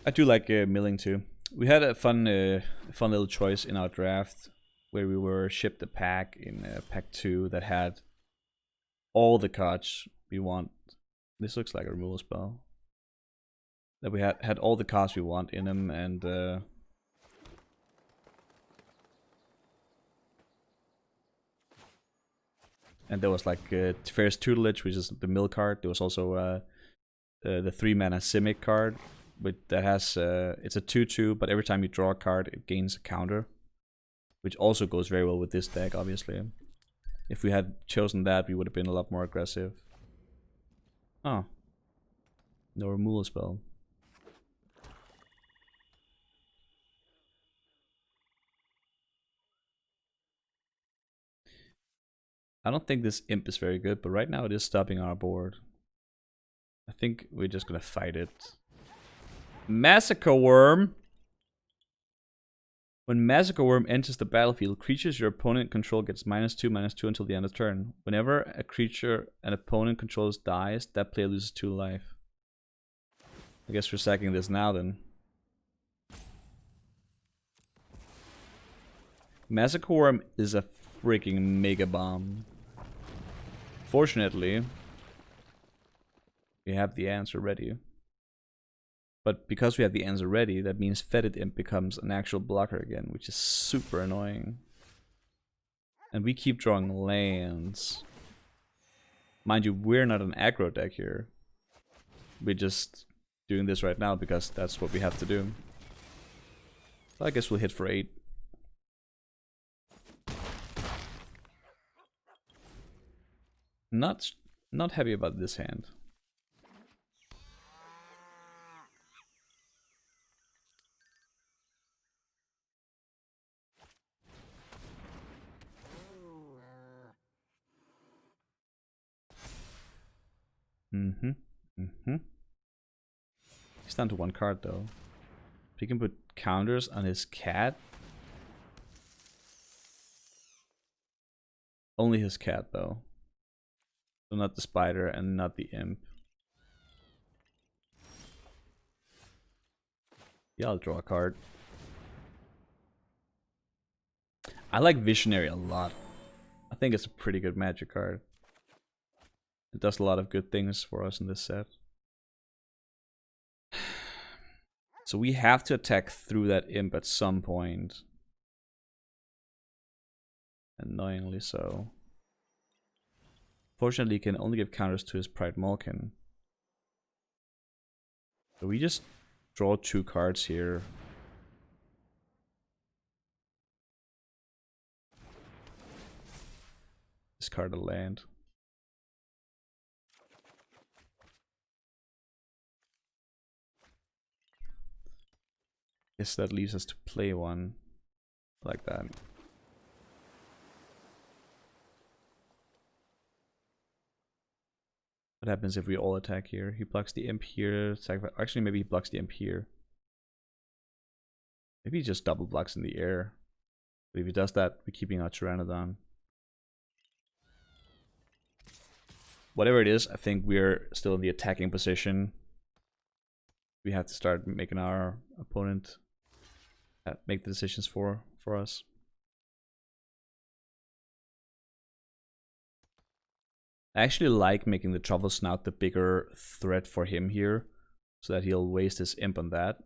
I do like milling too. We had a fun little choice in our draft where we were shipped a pack in pack 2 that had all the cards we want. This looks like a removal spell. That we had all the cards we want in them, and there was like Teferi's Tutelage, which is the mill card. There was also the 3 mana Simic card, that has it's a 2/2, but every time you draw a card, it gains a counter, which also goes very well with this deck. Obviously, if we had chosen that, we would have been a lot more aggressive. Oh, no removal spell. I don't think this imp is very good, but right now it is stopping our board. I think we're just gonna fight it. Massacre Worm. When Massacre Worm enters the battlefield, creatures your opponent control gets -2/-2 until the end of turn. Whenever a creature an opponent controls dies, that player loses 2 life. I guess we're sacking this now then. Massacre Worm is a freaking mega bomb. Fortunately, we have the answer ready. But because we have the answer ready, that means Fetid Imp becomes an actual blocker again, which is super annoying. And we keep drawing lands. Mind you, we're not an aggro deck here. We're just doing this right now because that's what we have to do. So I guess we'll hit for 8. Not happy about this hand. He's down to 1 card though. He can put counters on his cat. Only his cat though. So not the spider and not the imp. Yeah, I'll draw a card. I like Visionary a lot. I think it's a pretty good Magic card. It does a lot of good things for us in this set. So we have to attack through that imp at some point. Annoyingly so. Fortunately, he can only give counters to his Pride Malkin. So we just draw 2 cards here. Discard a land. Guess that leaves us to play one like that. What happens if we all attack here? He blocks the imp here. Actually, maybe he blocks the imp here. Maybe he just double blocks in the air. But if he does that, we're keeping our Pteranodon. whatever it is, I think we're still in the attacking position. We have to start making our opponent make the decisions for us. I actually like making the Truffle Snout the bigger threat for him here, so that he'll waste his imp on that.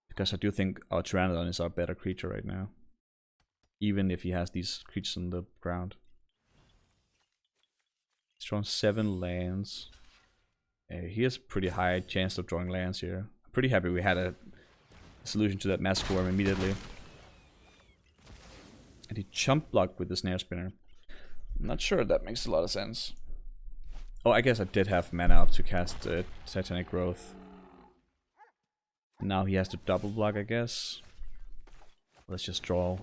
Because I do think our Pteranodon is our better creature right now, even if he has these creatures on the ground. He's drawn 7 lands. He has pretty high chance of drawing lands here. I'm pretty happy we had a solution to that Massacre Worm immediately. And he chump blocked with the Snare Spinner. I'm not sure that makes a lot of sense. Oh, I guess I did have mana up to cast Titanic Growth. Now he has to double block, I guess. Let's just draw a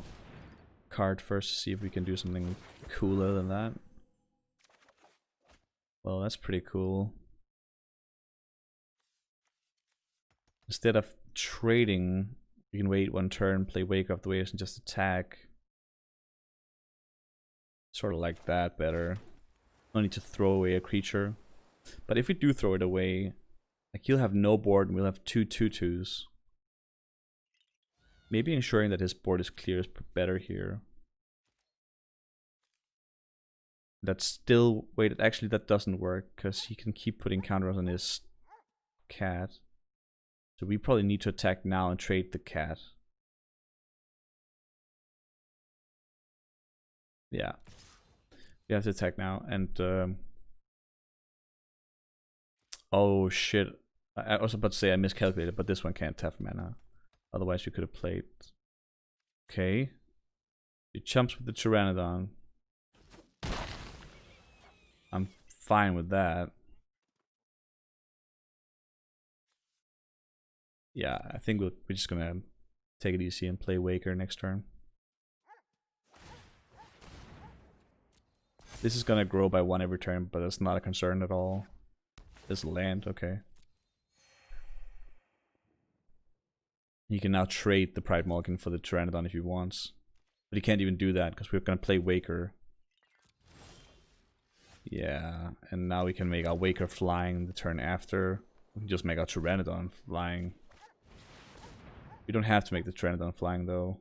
card first to see if we can do something cooler than that. Well, that's pretty cool. Instead of trading, we can wait 1 turn, play Wake of the Waves, and just attack. Sort of like that better. No need to throw away a creature. But if we do throw it away, like he'll have no board and we'll have 2 2/2s. Maybe ensuring that his board is clear is better here. That's still... Wait, actually that doesn't work, because he can keep putting counters on his cat. So we probably need to attack now and trade the cat. Yeah. We have to attack now, and... oh shit. I was about to say I miscalculated, but this one can't have mana. Otherwise we could have played... Okay. He chumps with the Pteranodon. I'm fine with that. Yeah, I think we're just gonna take it easy and play Waker next turn. This is gonna grow by 1 every turn, but it's not a concern at all. This land, okay. He can now trade the Pride Mulligan for the Pteranodon if he wants. But he can't even do that, because we're gonna play Waker. Yeah, and now we can make our Waker flying the turn after. We can just make our Pteranodon flying. We don't have to make the Pteranodon flying though.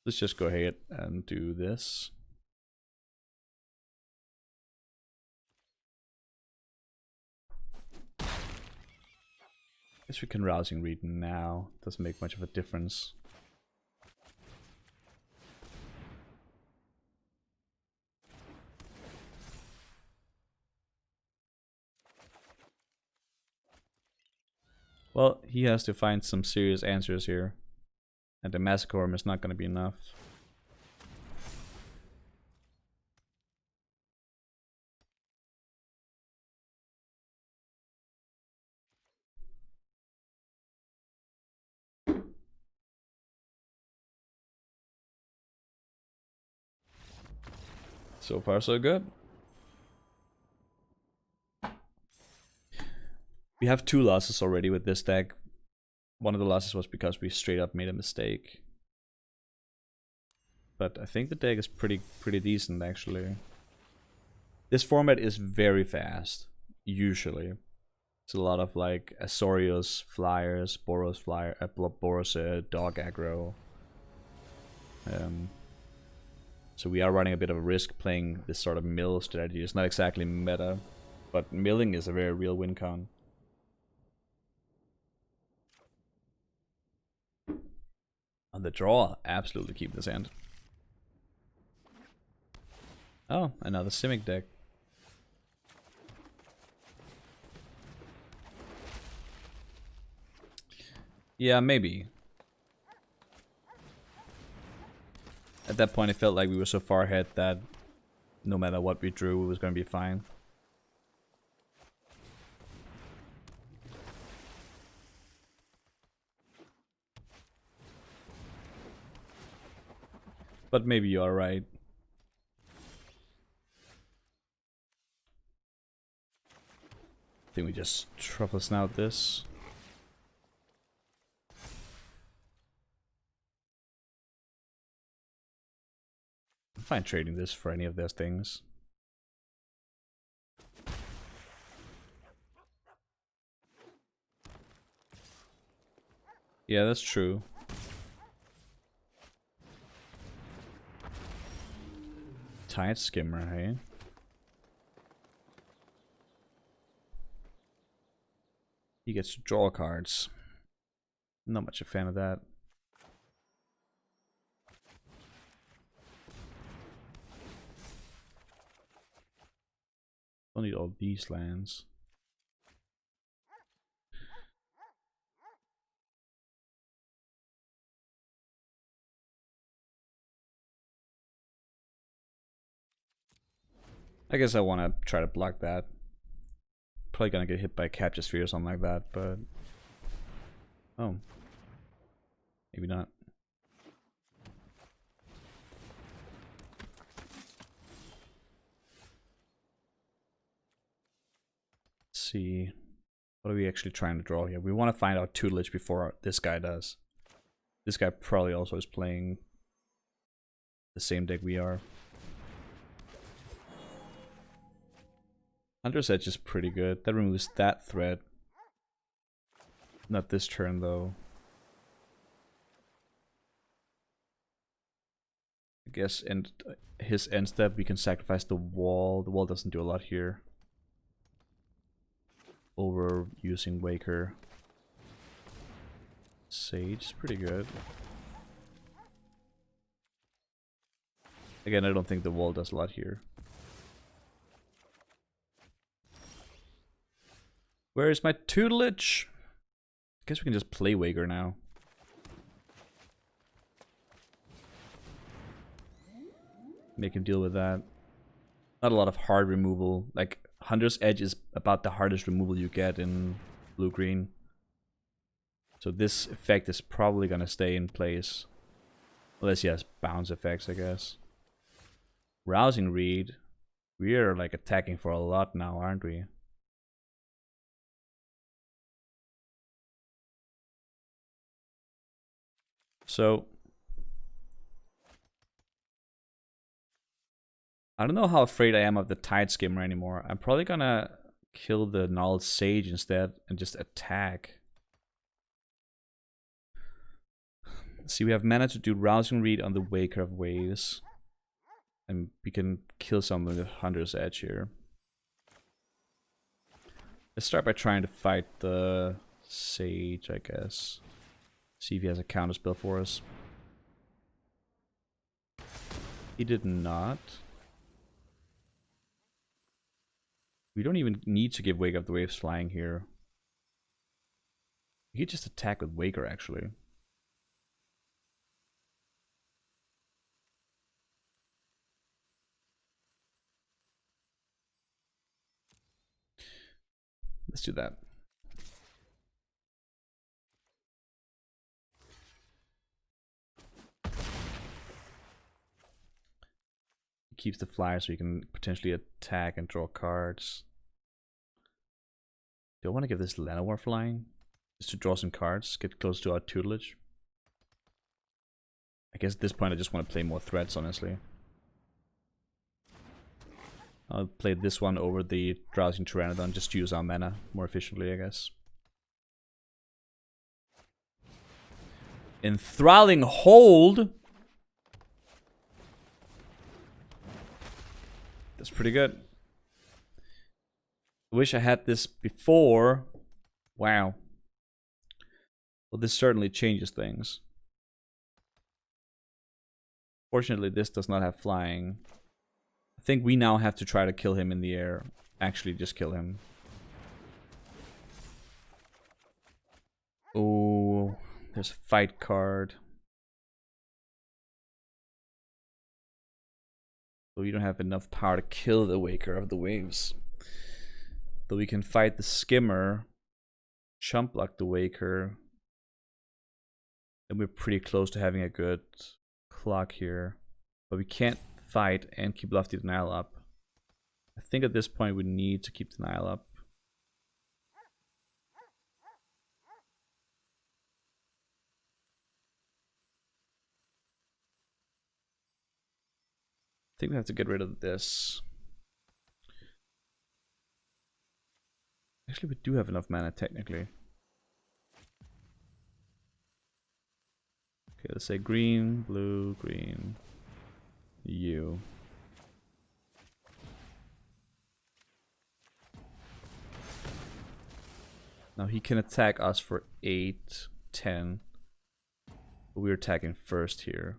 Let's just go ahead and do this. Guess we can Rousing Read now. Doesn't make much of a difference. Well, he has to find some serious answers here. And the Massacre Worm is not going to be enough. So far, so good. We have 2 losses already with this deck. One of the losses was because we straight up made a mistake. But I think the deck is pretty decent actually. This format is very fast, usually. It's a lot of like Azorius flyers, Boros flyer, Boros dog aggro. So we are running a bit of a risk playing this sort of mill strategy. It's not exactly meta, but milling is a very real win con. On the draw, absolutely keep this hand. Oh, another Simic deck. Yeah, maybe. At that point, it felt like we were so far ahead that no matter what we drew, it was going to be fine. But maybe you are right. I think we just Truffle Snout this. fine trading this for any of those things. Yeah, that's true. Tide skimmer, hey? He gets to draw cards. Not much a fan of that. Don't need all these lands. I guess I want to try to block that. Probably gonna get hit by a capture sphere or something like that, but... Oh. Maybe not. Let's see. What are we actually trying to draw here? We want to find out tutelage before this guy does. This guy probably also is playing the same deck we are. Hunter's Edge is pretty good. That removes that threat. Not this turn though. I guess and his end step we can sacrifice the wall. The wall doesn't do a lot here. Over using Waker. Sage is pretty good. Again, I don't think the wall does a lot here. Where is my tutelage? I guess we can just play Waker now. Make him deal with that. Not a lot of hard removal. Like, Hunter's Edge is about the hardest removal you get in blue-green. So this effect is probably gonna stay in place. Unless he has bounce effects, I guess. Rousing Read. We are like attacking for a lot now, aren't we? So I don't know how afraid I am of the Tide Skimmer anymore. I'm probably gonna kill the Gnarled Sage instead and just attack. Let's see, we have mana to do Rousing Read on the Waker of Waves. And we can kill someone with Hunter's Edge here. Let's start by trying to fight the Sage, I guess. See if he has a counter spell for us. He did not. We don't even need to give Wake of the Waves flying here. We could just attack with Waker, actually. Let's do that. He keeps the flyer so you can potentially attack and draw cards. Do I want to give this Llanowar flying? Just to draw some cards, get close to our tutelage. I guess at this point I just want to play more threats, honestly. I'll play this one over the Drowsing Pteranodon, just to use our mana more efficiently, I guess. Enthralling Hold! That's pretty good. I wish I had this before. Wow. Well, this certainly changes things. Fortunately, this does not have flying. I think we now have to try to kill him in the air. Actually, just kill him. Oh, there's a fight card. So we don't have enough power to kill the Waker of the Waves. Though we can fight the Skimmer, chump block the Waker. And we're pretty close to having a good clock here. But we can't fight and keep Lofty Denial up. I think at this point we need to keep Denial up. think we have to get rid of this. Actually, we do have enough mana technically. Okay, let's say green, blue, green, you. Now he can attack us for 8, 10. But we're attacking first here.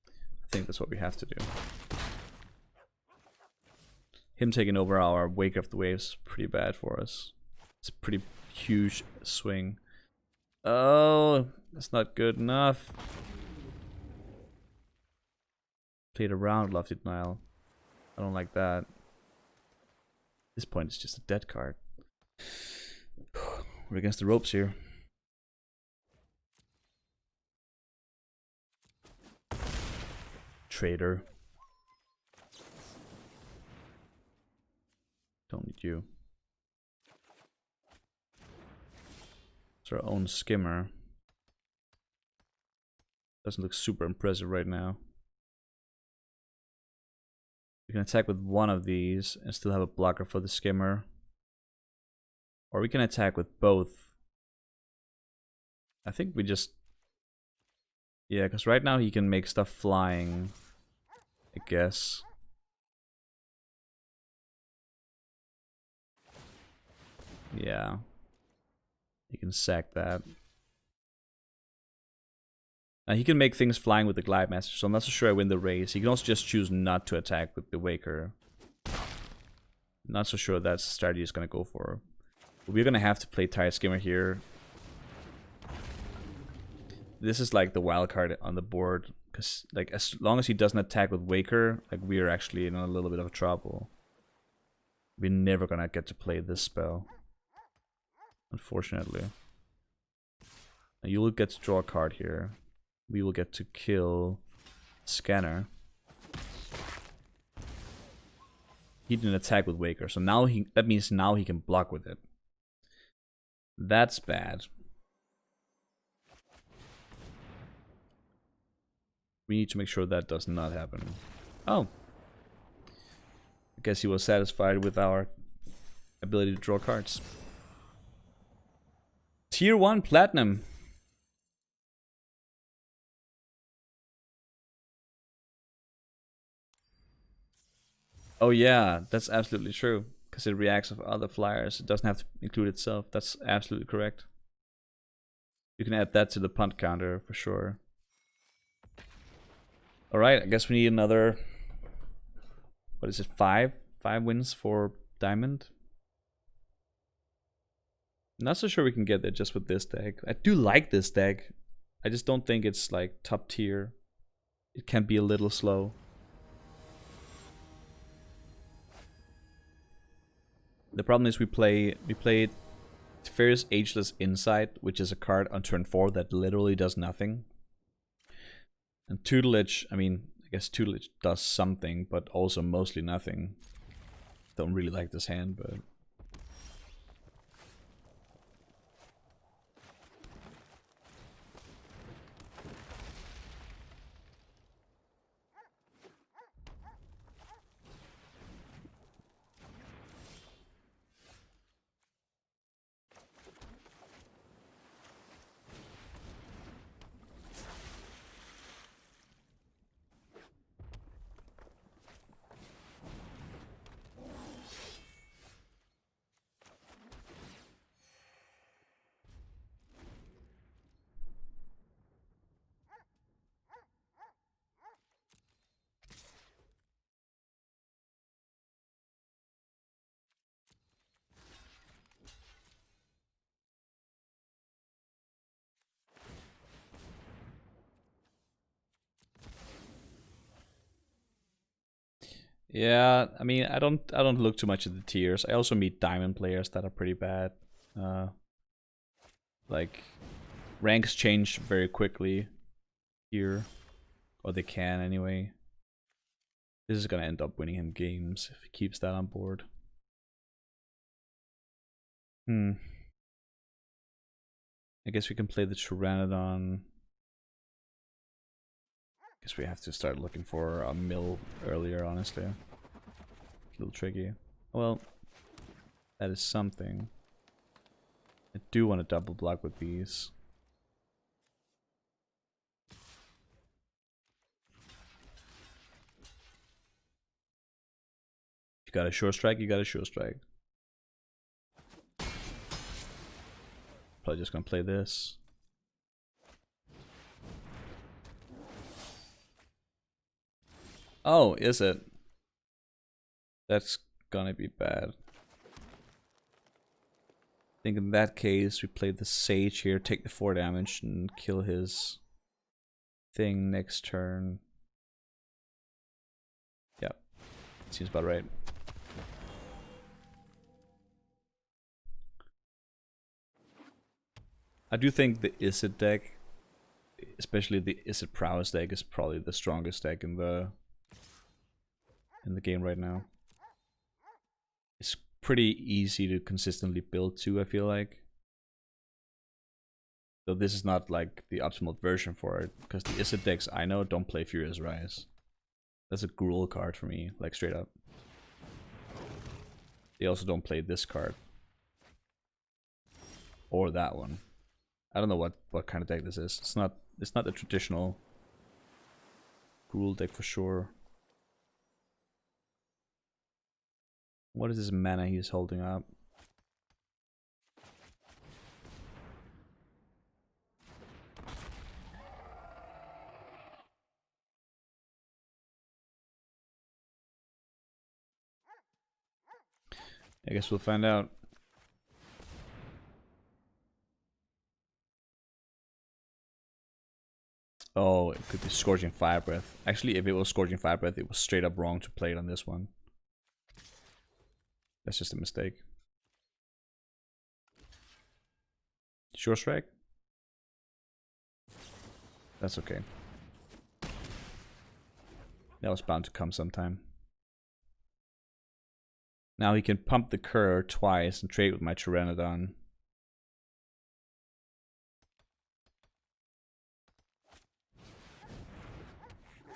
I think that's what we have to do. Him taking over our Wake of the Waves is pretty bad for us. It's a pretty huge swing. Oh, that's not good enough. Played around Lofty Denial. I don't like that. This point is just a dead card. We're against the ropes here. Traitor. Don't need you. It's our own skimmer. Doesn't look super impressive right now. We can attack with one of these and still have a blocker for the skimmer. Or we can attack with both. I think we just... Yeah, because right now he can make stuff flying, I guess. Yeah. He can sack that. He can make things flying with the Glide Master, so I'm not so sure I win the race. He can also just choose not to attack with the Waker. Not so sure that's the strategy he's going to go for. But we're going to have to play Tide Skimmer here. This is like the wild card on the board. Because like as long as he doesn't attack with Waker, like we're actually in a little bit of trouble. We're never going to get to play this spell. Unfortunately. Now you will get to draw a card here. We will get to kill Scanner. He didn't attack with Waker, so now that means now he can block with it. That's bad. We need to make sure that does not happen. Oh. I guess he was satisfied with our ability to draw cards. Tier 1 Platinum. Oh yeah, that's absolutely true. Because it reacts with other flyers. It doesn't have to include itself. That's absolutely correct. You can add that to the punt counter for sure. Alright, I guess we need another... What is it, 5? 5 wins for Diamond? Not so sure we can get there just with this deck. I do like this deck. I just don't think it's like top tier. It can be a little slow. The problem is we played Fierce Ageless Insight, which is a card on turn 4 that literally does nothing. And Tutelage, I mean, I guess Tutelage does something, but also mostly nothing. Don't really like this hand, but... Yeah, I mean, I don't look too much at the tiers. I also meet diamond players that are pretty bad. Like ranks change very quickly here, or they can anyway. This is gonna end up winning him games if he keeps that on board. I guess we can play the Pteranodon. Guess we have to start looking for a mill earlier, honestly. A little tricky. Well, that is something. I do want to double block with these. You got a sure strike, you got a sure strike. Probably just gonna play this. Oh, is it? That's gonna be bad. I think in that case, we play the Sage here, take the 4 damage, and kill his thing next turn. Yeah, seems about right. I do think the Isid deck, especially the Isid Prowess deck, is probably the strongest deck in the game right now. It's pretty easy to consistently build too, I feel like. So this is not like the optimal version for it, because the Isid decks I know don't play Furious Rise. That's a gruel card for me, like straight up. They also don't play this card. Or that one. I don't know what kind of deck this is. It's not the traditional gruel deck for sure. What is this mana he's holding up? I guess we'll find out. Oh, it could be Scorching Fire Breath. Actually, if it was Scorching Fire Breath, it was straight up wrong to play it on this one. That's just a mistake. Sure strike? That's okay. That was bound to come sometime. Now he can pump the Cur twice and trade with my Pteranodon.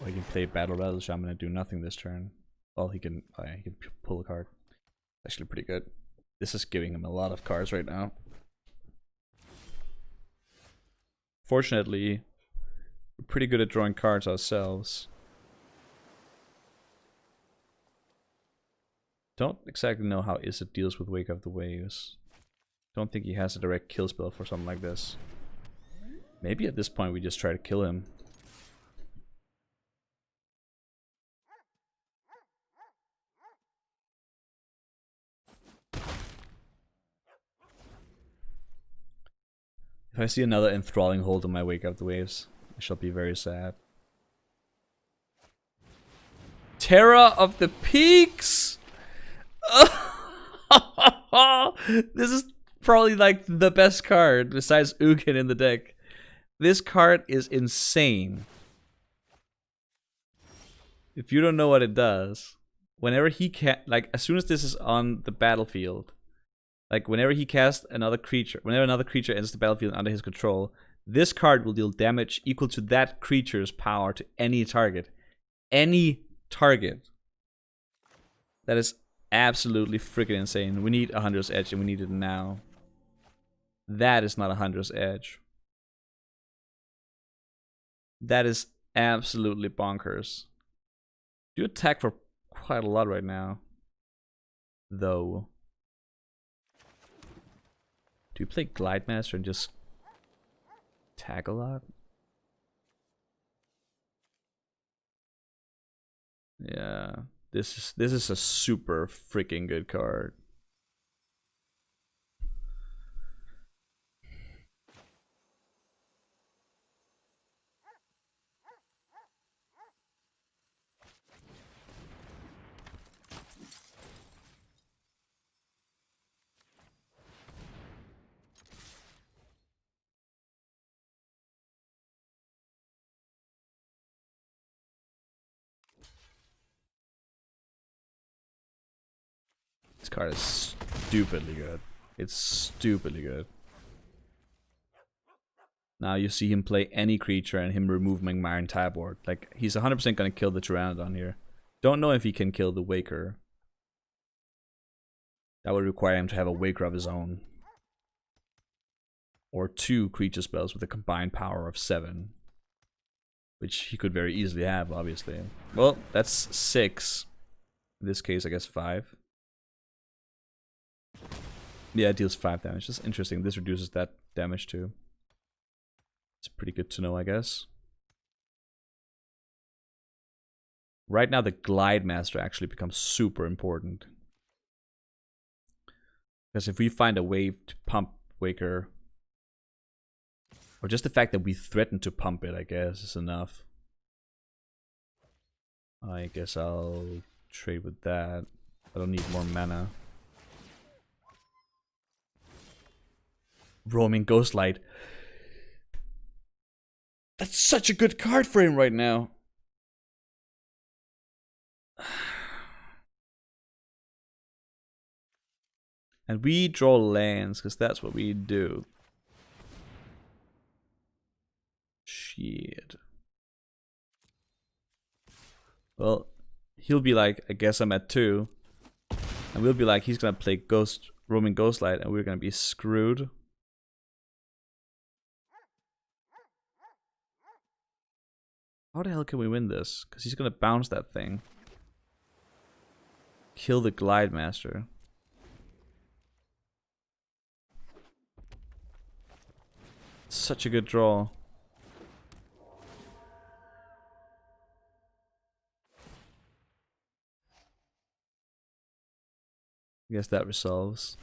Or he can play Battle Relish. I'm gonna do nothing this turn. Well, he can pull a card. Actually pretty good. This is giving him a lot of cards right now. Fortunately, we're pretty good at drawing cards ourselves. Don't exactly know how Isid deals with Wake of the Waves. Don't think he has a direct kill spell for something like this. Maybe at this point we just try to kill him. If I see another enthralling hold on my Wake of the Waves, I shall be very sad. Terror of the Peaks! This is probably like the best card besides Ugin in the deck. This card is insane. If you don't know what it does, whenever he like as soon as this is on the battlefield, like whenever he casts another creature, whenever another creature enters the battlefield under his control, this card will deal damage equal to that creature's power to any target. Any target. That is absolutely freaking insane. We need a Hunter's Edge and we need it now. That is not a Hunter's Edge. That is absolutely bonkers. You attack for quite a lot right now. Though. Do you play Glide Master and just attack a lot? Yeah. This is a super freaking good card. This card is stupidly good. It's stupidly good. Now you see him play any creature and him removing my entire board. Like, he's 100% going to kill the Pteranodon here. Don't know if he can kill the Waker. That would require him to have a Waker of his own. Or 2 creature spells with a combined power of 7. Which he could very easily have, obviously. Well, that's 6. In this case, I guess 5. Yeah, it deals 5 damage. That's interesting. This reduces that damage too. It's pretty good to know, I guess. Right now, the Glide Master actually becomes super important. Because if we find a way to pump Waker, or just the fact that we threaten to pump it, I guess, is enough. I guess I'll trade with that. I don't need more mana. Roaming Ghostlight. That's such a good card for him right now. And we draw lands, because that's what we do. Shit. Well, he'll be like, I guess I'm at 2. And we'll be like, he's gonna play Roaming Ghostlight, and we're gonna be screwed. How the hell can we win this? Because he's gonna bounce that thing. Kill the Glide Master. Such a good draw. I guess that resolves.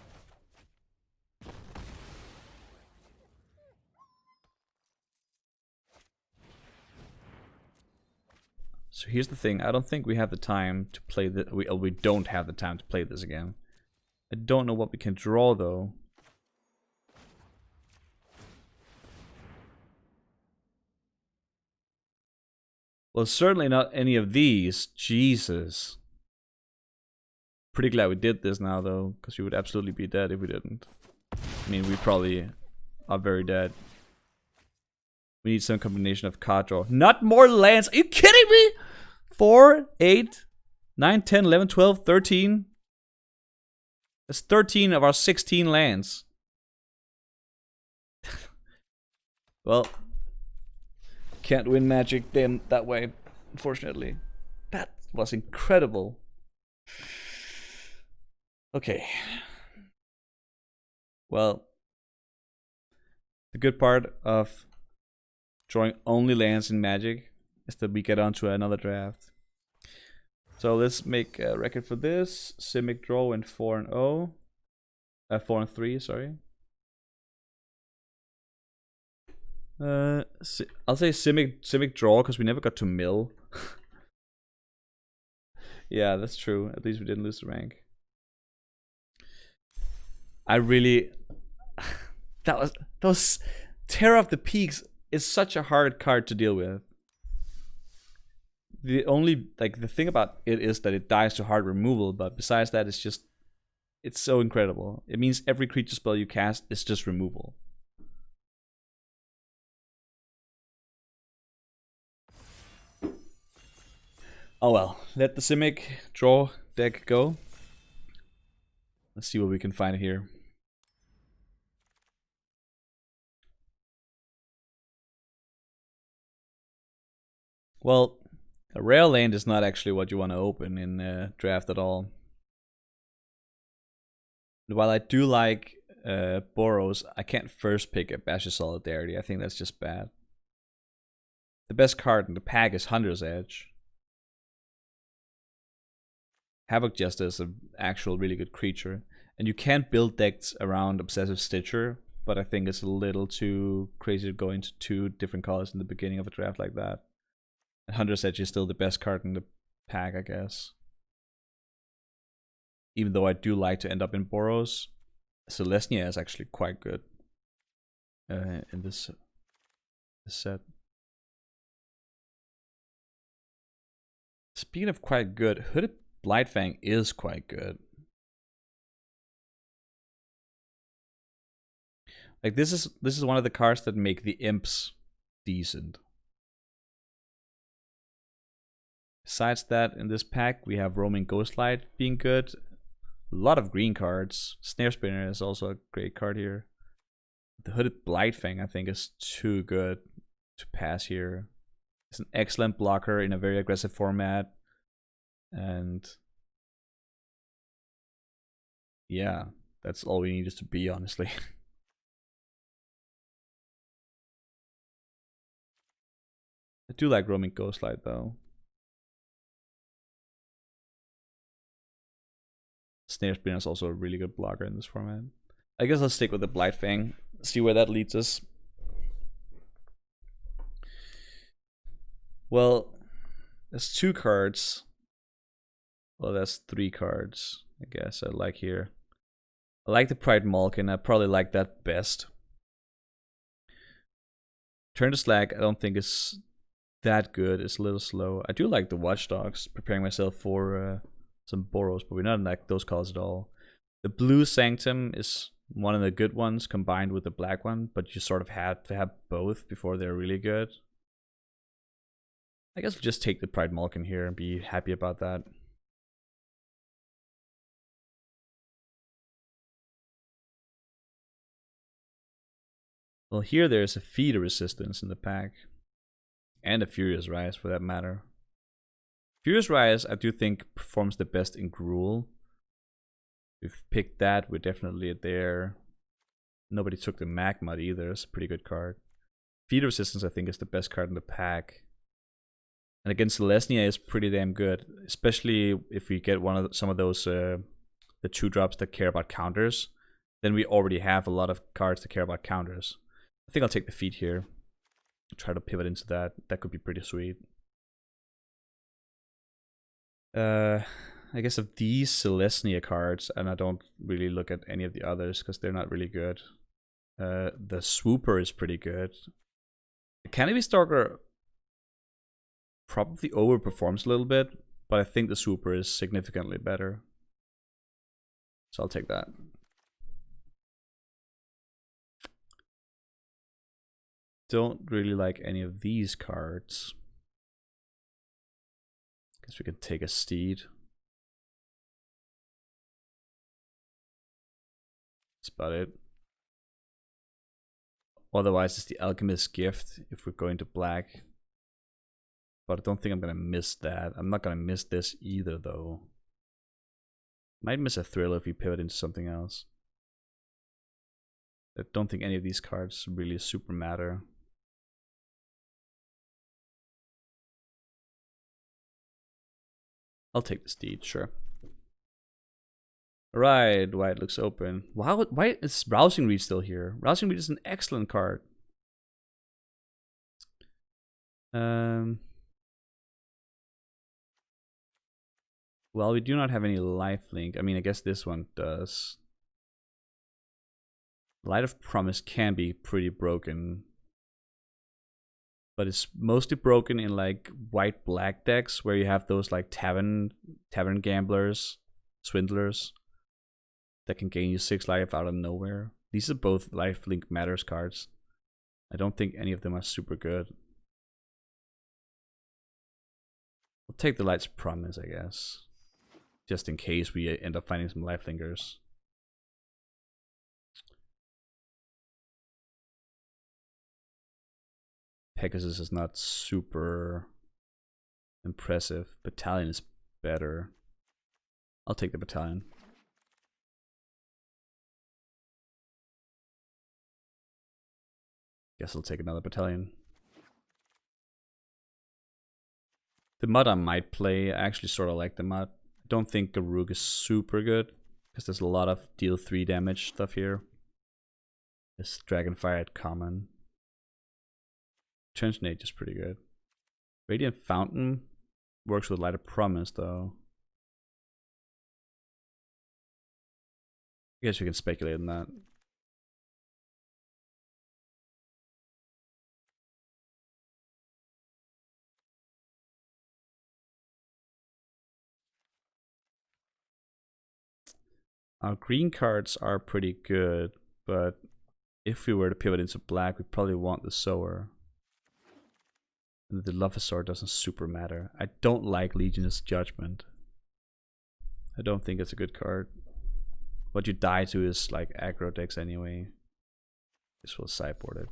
So here's the thing. I don't think we have the time to play this. We don't have the time to play this again. I don't know what we can draw though. Well, certainly not any of these. Jesus. Pretty glad we did this now though, because we would absolutely be dead if we didn't. I mean, we probably are very dead. We need some combination of card draw. Not more lands. Are you kidding me? 4, 8, 9, 10, 11, 12, 13. That's 13 of our 16 lands. Well, can't win Magic then that way, unfortunately. That was incredible. Okay. Well, the good part of drawing only lands in Magic is that we get onto another draft. So let's make a record for this. Simic draw in 4 and 0. 4 and 3, sorry. I'll say Simic draw because we never got to mill. Yeah, that's true. At least we didn't lose the rank. I really that was Terror of the Peaks is such a hard card to deal with. The only the thing about it is that it dies to hard removal, but besides that it's so incredible. It means every creature spell you cast is just removal. Oh well, let the Simic draw deck go. Let's see what we can find here. Well, a rare land is not actually what you want to open in a draft at all. While I do like Boros, I can't first pick a Bash of Solidarity. I think that's just bad. The best card in the pack is Hunter's Edge. Havoc Jester is an actual really good creature. And you can build decks around Obsessive Stitcher, but I think it's a little too crazy to go into 2 different colors in the beginning of a draft like that. And Hunter's Edge is still the best card in the pack, I guess. Even though I do like to end up in Boros, Celestia is actually quite good in this set. Speaking of quite good, Hooded Blightfang is quite good. Like this is one of the cards that make the imps decent. Besides that, in this pack we have Roaming Ghostlight being good. A lot of green cards. Snare Spinner is also a great card here. The Hooded Blightfang I think is too good to pass here. It's an excellent blocker in a very aggressive format. And yeah, that's all we need it to be, honestly. I do like Roaming Ghostlight though. Snare Spinner is also a really good blocker in this format. I guess I'll stick with the Blightfang, see where that leads us. Well, there's 2 cards. Well, that's 3 cards, I guess I like here. I like the Pride Malkin, I probably like that best. Turn to Slag, I don't think is that good, it's a little slow. I do like the Watchdogs, preparing myself for some Boros, but we're not in like those colors at all. The blue Sanctum is one of the good ones combined with the black one, but you sort of have to have both before they're really good. I guess we'll just take the Pride Malkin here and be happy about that. Well, here there's a feeder resistance in the pack. And a Furious Rise for that matter. Furious Rise I do think performs the best in Gruul. We've picked that, we're definitely there. Nobody took the Magmud either, it's a pretty good card. Feeder Resistance I think is the best card in the pack. And against Selesnya is pretty damn good. Especially if we get some of those the 2-drops that care about counters. Then we already have a lot of cards that care about counters. I think I'll take the feat here. Try to pivot into that. That could be pretty sweet. I guess of these Selesnya cards, and I don't really look at any of the others because they're not really good. The Swooper is pretty good. The Canopy Stalker probably overperforms a little bit, but I think the Swooper is significantly better. So I'll take that. Don't really like any of these cards. Guess we can take a Steed. That's about it. Otherwise, it's the Alchemist's Gift if we're going to black. But I don't think I'm gonna miss that. I'm not gonna miss this either, though. Might miss a Thriller if we pivot into something else. I don't think any of these cards really super matter. I'll take the Steed, sure. Alright, White looks open. Wow, why is Rousing Reed still here? Rousing Reed is an excellent card. Well, we do not have any lifelink. I mean, I guess this one does. Light of Promise can be pretty broken. But it's mostly broken in like white-black decks where you have those like tavern gamblers, swindlers that can gain you 6 life out of nowhere. These are both lifelink matters cards. I don't think any of them are super good. I'll take the Light's Promise, I guess. Just in case we end up finding some lifelinkers. Pegasus is not super impressive. Battalion is better. I'll take the Battalion. Guess I'll take another Battalion. The Mud I might play. I actually sort of like the Mud. I don't think Garruk is super good because there's a lot of deal 3 damage stuff here. This Dragonfire at common. Trench Nade is pretty good. Radiant Fountain works with Light of Promise though. I guess we can speculate on that. Our green cards are pretty good, but If we were to pivot into black, we probably want the Sower. And the Luffisor doesn't super matter. I don't like Legion's Judgment. I don't think it's a good card. What you die to is like aggro decks anyway. This will sideboard it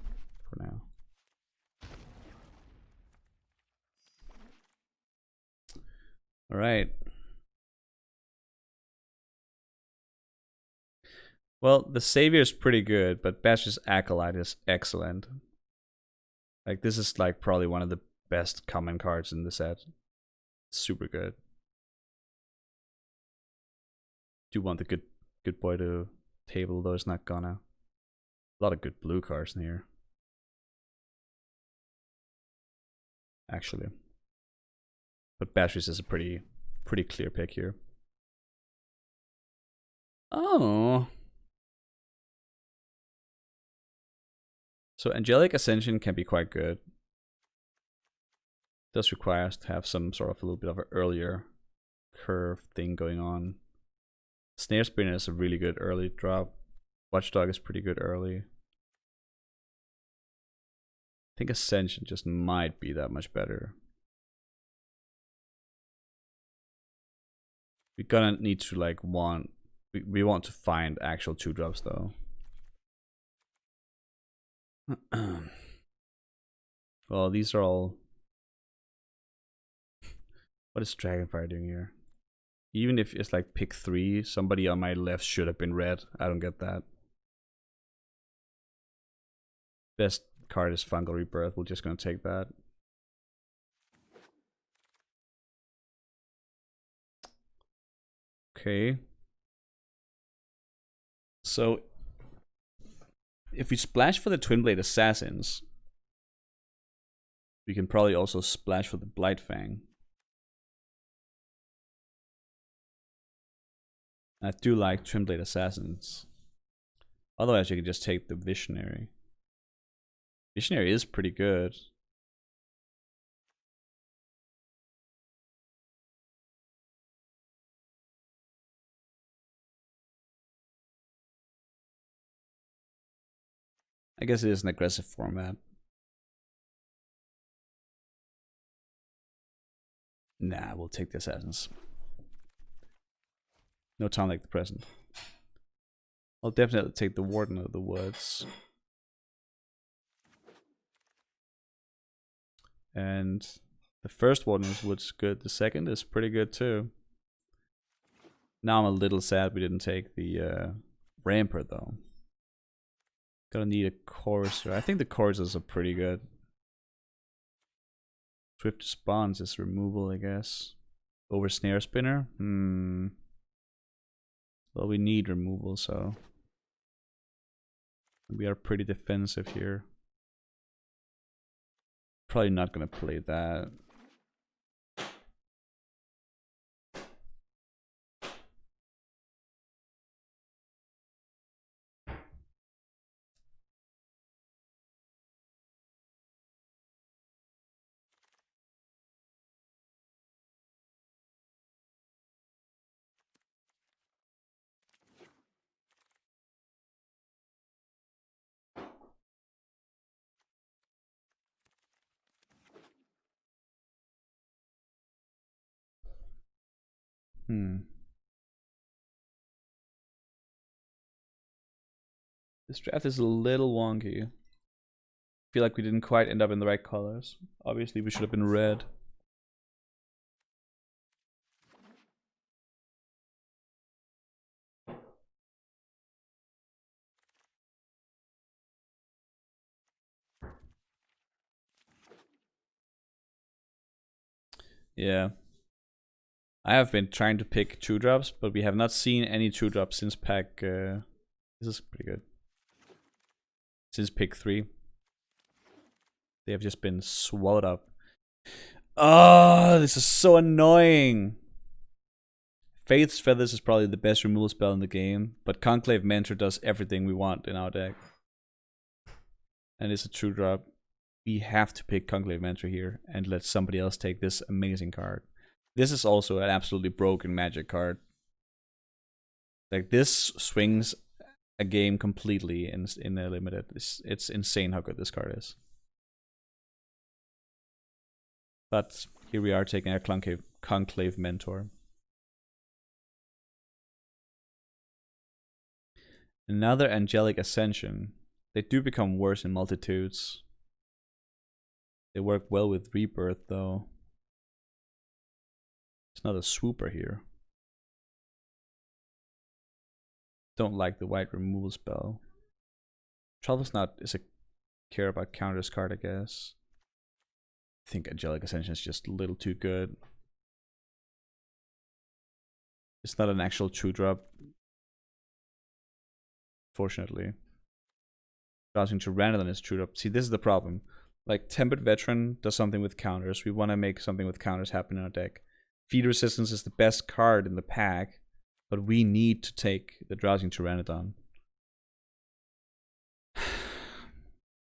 for now. Alright. Well, the Savior is pretty good, but Bash's Acolyte is excellent. Like, this is like probably one of the best common cards in the set. Super good. Do want the good boy to table, though it's not gonna. A lot of good blue cards in here. Actually. But Batteries is a pretty clear pick here. Oh. So Angelic Ascension can be quite good. Does require us to have some sort of a little bit of an earlier curve thing going on. Snare Spinner is a really good early drop. Watchdog is pretty good early. I think Ascension just might be that much better. We're gonna need to like we want to find actual 2-drops though. Well, these are all. What is Dragonfire doing here? Even if it's like pick 3, somebody on my left should have been red. I don't get that. Best card is Fungal Rebirth. We're just gonna take that. Okay. So if we splash for the Twin Blade Assassins, we can probably also splash for the Blightfang. I do like Twin Blade Assassins. Otherwise, you can just take the Visionary. Visionary is pretty good. I guess it is an aggressive format. Nah, we'll take the Assassins. No time like the present. I'll definitely take the Warden of the Woods. And the first Warden of the Woods is good. The second is pretty good too. Now I'm a little sad we didn't take the Rampart though. Gonna need a Courser. I think the Coursers are pretty good. Swift Response is removal, I guess. Over Snare Spinner? Well, we need removal, so we are pretty defensive here. Probably not gonna play that. This draft is a little wonky. I feel like we didn't quite end up in the right colors. Obviously, we should have been red. Yeah. I have been trying to pick 2-drops, but we have not seen any 2-drops since pack. This is pretty good. Since pick 3. They have just been swallowed up. Oh, this is so annoying. Faith's Feathers is probably the best removal spell in the game, but Conclave Mentor does everything we want in our deck. And it's a 2-drop. We have to pick Conclave Mentor here and let somebody else take this amazing card. This is also an absolutely broken Magic card. Like, this swings a game completely in a limited. It's insane how good this card is. But here we are taking a conclave mentor. Another angelic ascension. They do become worse in multitudes. They work well with rebirth though. It's not a swooper here. Don't like the white removal spell. Travel's not is a care about counters card, I guess. I think Angelic Ascension is just a little too good. It's not an actual 2-drop. Fortunately. Browsing to Ranelin is 2-drop. See, this is the problem. Like, Tempered Veteran does something with counters. We want to make something with counters happen in our deck. Feed Resistance is the best card in the pack, but we need to take the Drowsing Pteranodon.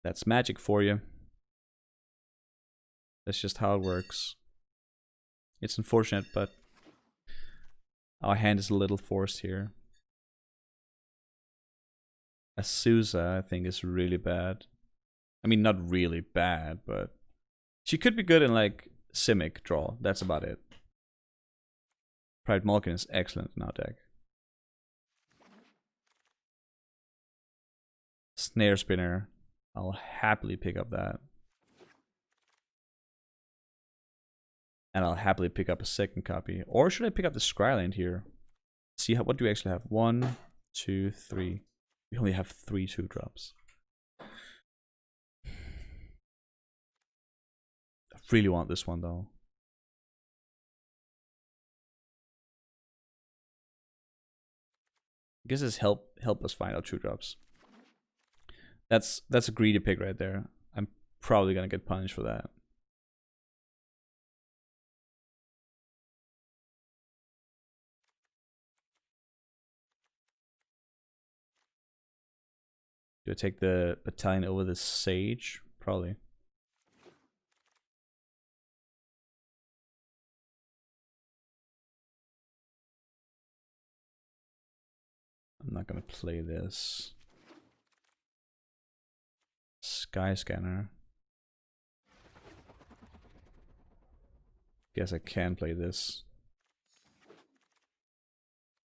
That's Magic for you. That's just how it works. It's unfortunate, but our hand is a little forced here. Azusa, I think, is really bad. I mean, not really bad, but she could be good in, like, Simic draw. That's about it. Pride Malkin is excellent in our deck. Snare Spinner. I'll happily pick up that. And I'll happily pick up a second copy. Or should I pick up the Scryland here? See, what do we actually have? 1, 2, 3. We only have 3 2-drops. I really want this one though. I guess it's help us find out 2-drops. That's a greedy pick right there. I'm probably gonna get punished for that. Do I take the Battalion over the Sage? Probably. I'm not gonna play this. Sky Scanner. Guess I can play this.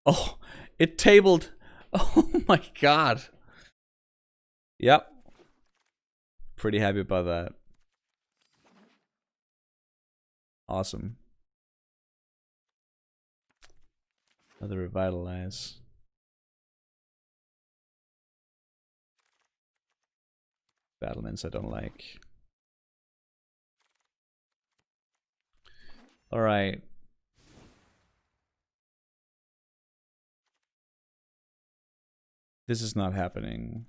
Oh, it tabled. Oh my god. Yep. Pretty happy about that. Awesome. Another Revitalize. Battlements I don't like. Alright. This is not happening.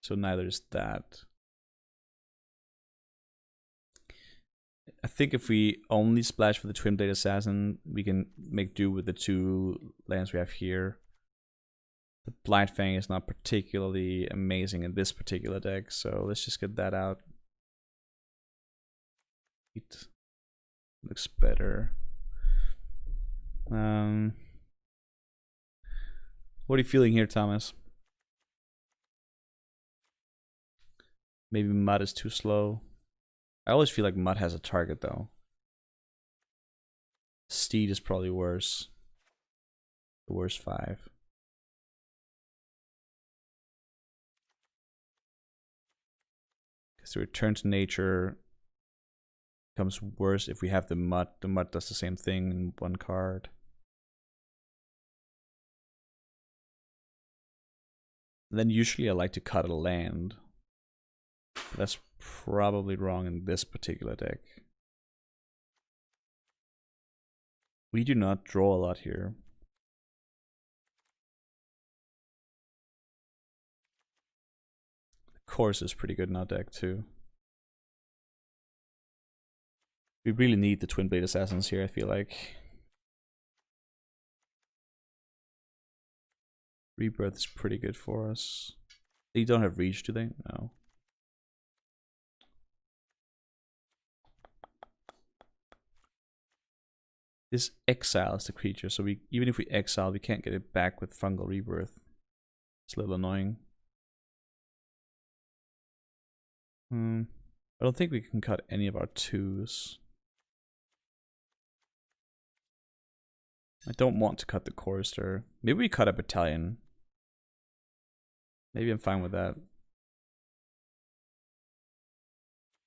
So neither is that. I think if we only splash for the Twin Blade Assassin, we can make do with the 2 lands we have here. The Blind Fang is not particularly amazing in this particular deck, so let's just get that out. It looks better. What are you feeling here, Thomas? Maybe Mud is too slow. I always feel like Mud has a target though. Steed is probably worse. The worst 5. Because the Return to Nature becomes worse if we have the Mud. The Mud does the same thing in 1 card. And then usually I like to cut a land. That's probably wrong in this particular deck. We do not draw a lot here. The Course is pretty good in our deck too. We really need the Twin Blade Assassins here, I feel like. Rebirth is pretty good for us. They don't have reach, do they? No. This exiles the creature, so we even if we exile, we can't get it back with Fungal Rebirth. It's a little annoying. I don't think we can cut any of our 2s. I don't want to cut the chorister. Maybe we cut a battalion. Maybe I'm fine with that.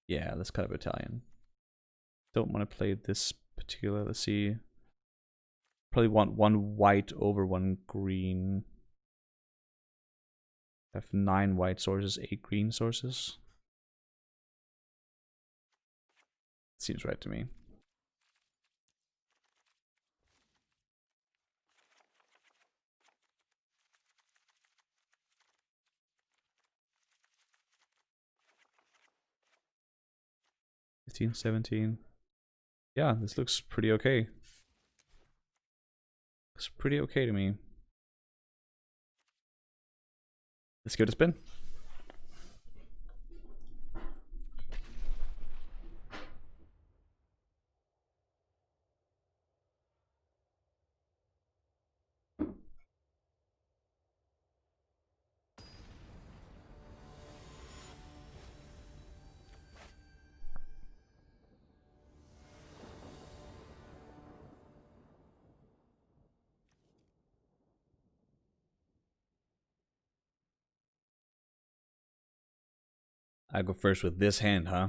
Yeah, let's cut a battalion. Don't want to play this particular. Let's see. Probably want 1 white over 1 green. I have 9 white sources, 8 green sources. Seems right to me. $15, $17. Yeah, this looks pretty okay. Looks pretty okay to me. Let's give it a spin. I go first with this hand, huh?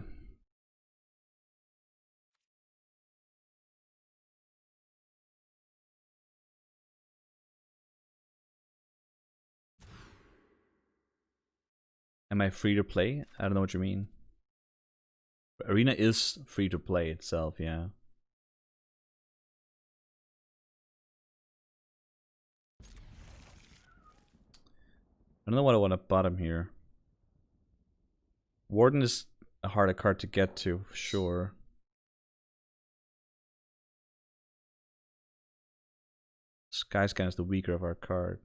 Am I free to play? I don't know what you mean. Arena is free to play itself, yeah. I don't know what I want to bottom here. Warden is a harder card to get to, for sure. Skyscan is the weaker of our card.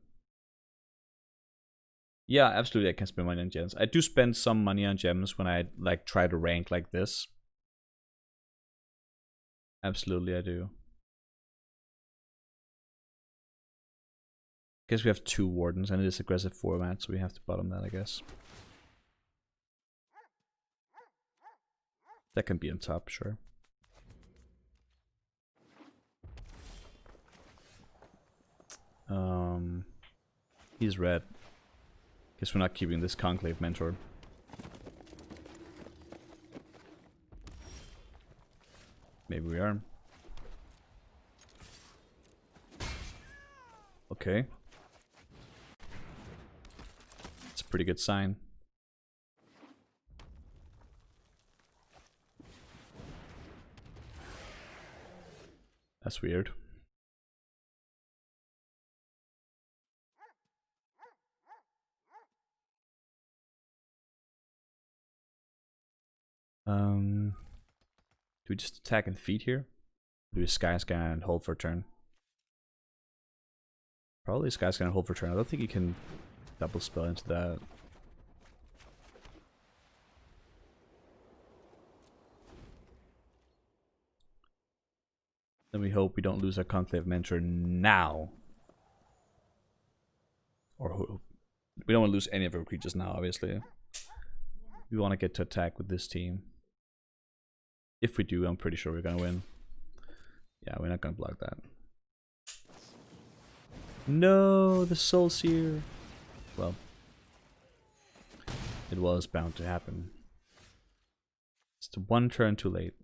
Yeah, absolutely I can spend money on gems. I do spend some money on gems when I like try to rank like this. Absolutely I do. Guess we have 2 wardens and it is aggressive format, so we have to bottom that, I guess. That can be on top, sure. He's red. Guess we're not keeping this Conclave Mentor. Maybe we are. Okay. It's a pretty good sign. That's weird. Do we just attack and feed here? Do we Skyscan and hold for turn? Probably Skyscan and hold for turn. I don't think you can double spell into that. Then we hope we don't lose our Conclave Mentor now. Or we don't want to lose any of our creatures now, obviously. We want to get to attack with this team. If we do, I'm pretty sure we're going to win. Yeah, we're not going to block that. No, the Soul Seer. Well, it was bound to happen. It's 1 turn too late.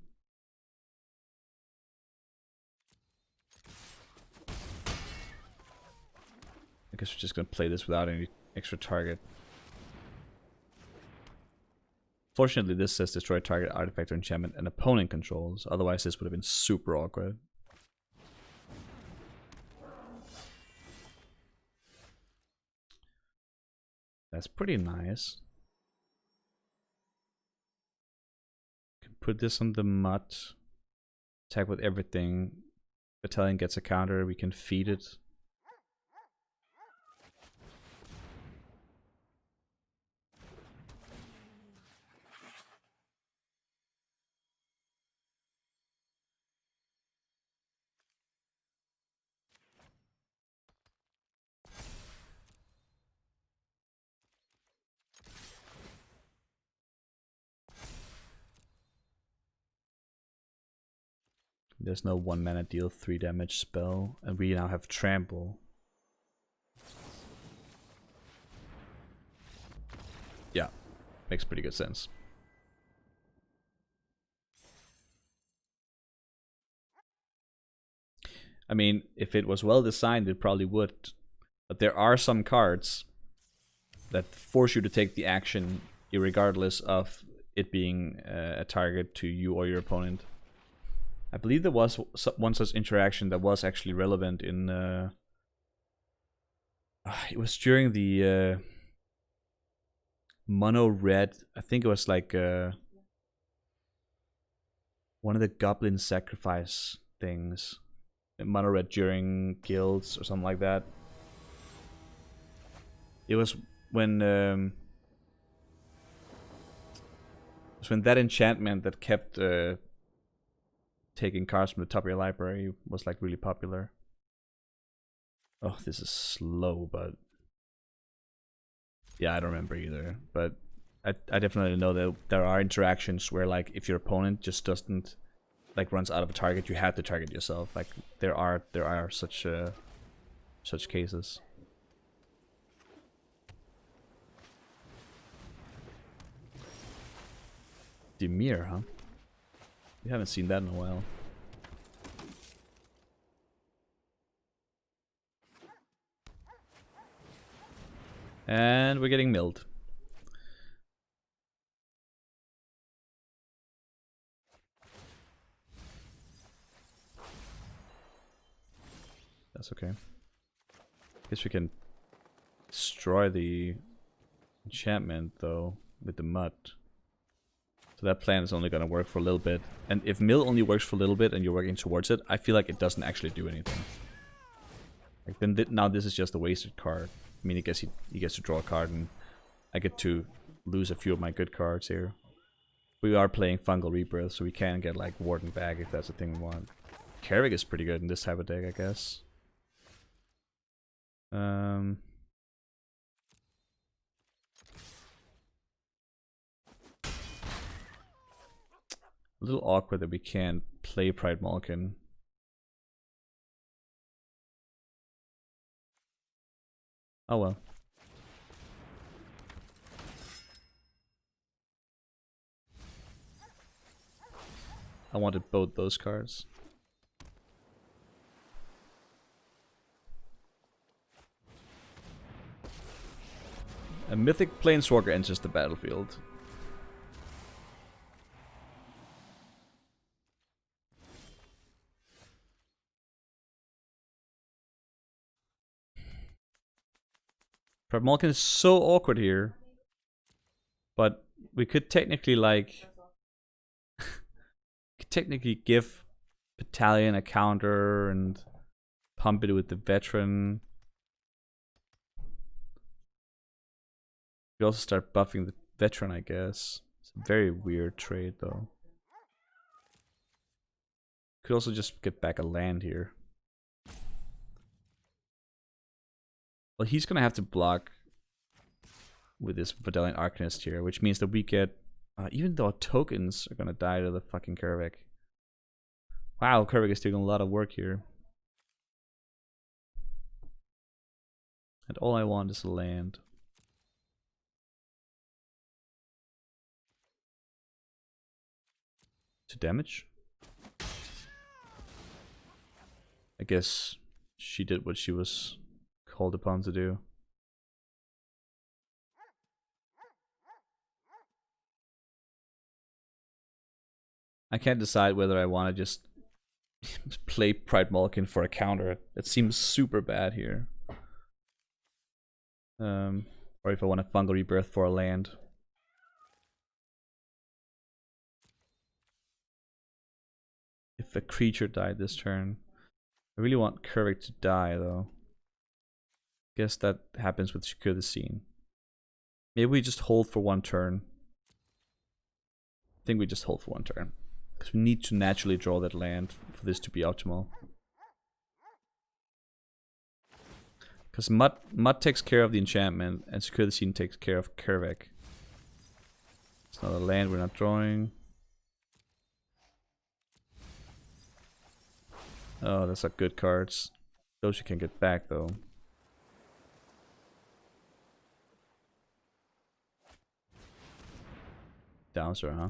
I guess we're just going to play this without any extra target. Fortunately, this says destroy target artifact or enchantment an opponent controls. Otherwise, this would have been super awkward. That's pretty nice. Can put this on the mutt. Attack with everything. Battalion gets a counter. We can feed it. there's no 1 mana deal 3 damage spell, and we now have trample. Yeah, makes pretty good sense. I mean, if it was well designed, it probably would. But there are some cards that force you to take the action irregardless of it being a target to you or your opponent. I believe there was one such interaction that was actually relevant in... it was during the mono red. I think it was like one of the goblin sacrifice things. Mono red during guilds or something like that. It was when that enchantment that kept taking cards from the top of your library was like really popular. Oh, this is slow, but yeah, I don't remember either. But I definitely know that there are interactions where like if your opponent just doesn't like runs out of a target, you have to target yourself. Like there are such cases. Dimir, huh? We haven't seen that in a while. And we're getting milled. That's okay. Guess we can destroy the enchantment though with the mud. So that plan is only gonna work for a little bit. And if mill only works for a little bit and you're working towards it, I feel like it doesn't actually do anything. Like then now this is just a wasted card. I mean, I guess he gets to draw a card and I get to lose a few of my good cards here. We are playing Fungal Rebirth, so we can get like Warden back if that's the thing we want. Carrick is pretty good in this type of deck, I guess. A little awkward that we can't play Pride Malkin. Oh well. I wanted both those cards. A mythic planeswalker enters the battlefield. Pride Malkin is so awkward here. But we could technically like give Battalion a counter and pump it with the veteran. We also start buffing the veteran, I guess. It's a very weird trade though. Could also just get back a land here. Well, he's gonna have to block with this Battalion Arcanist here, which means that we get, even though tokens are gonna die to the fucking Kervik. Wow, Kervik is doing a lot of work here. And all I want is a land. To damage? I guess she did what she was called upon to do. I can't decide whether I want to just play Pride Malkin for a counter. It seems super bad here. Or if I want to Fungal Rebirth for a land. If a creature died this turn. I really want Kervik to die though. Guess that happens with Secure the Scene. Maybe we just hold for one turn. I think we just hold for one turn. Because we need to naturally draw that land for this to be optimal. Because Mud takes care of the enchantment and Secure the Scene takes care of Kervik. It's not a land we're not drawing. Oh, that's a good cards. Those you can get back though. Dowser, huh?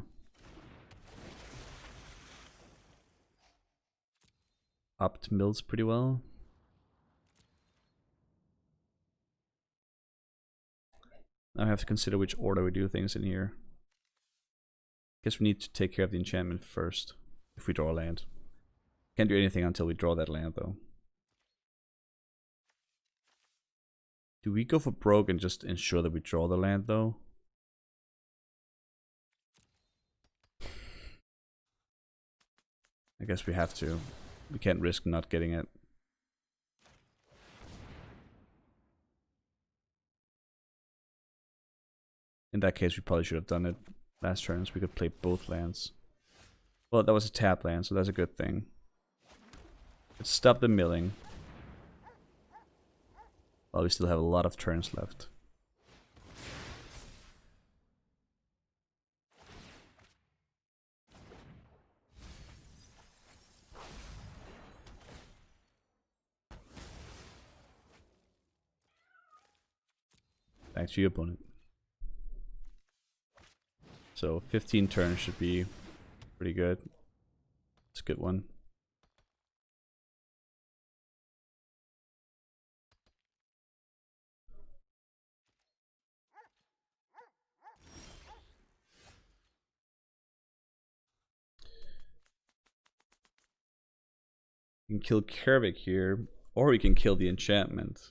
Upped mills pretty well. Now I have to consider which order we do things in here. Guess we need to take care of the enchantment first. If we draw a land. Can't do anything until we draw that land though. Do we go for broke and just ensure that we draw the land though? I guess we have to. We can't risk not getting it. In that case, we probably should have done it last turn, so we could play both lands. Well, that was a tap land, so that's a good thing. Let's stop the milling. Well, we still have a lot of turns left. Back to your opponent. So 15 turns should be pretty good. It's a good one. We can kill Kervik here, or we can kill the enchantment.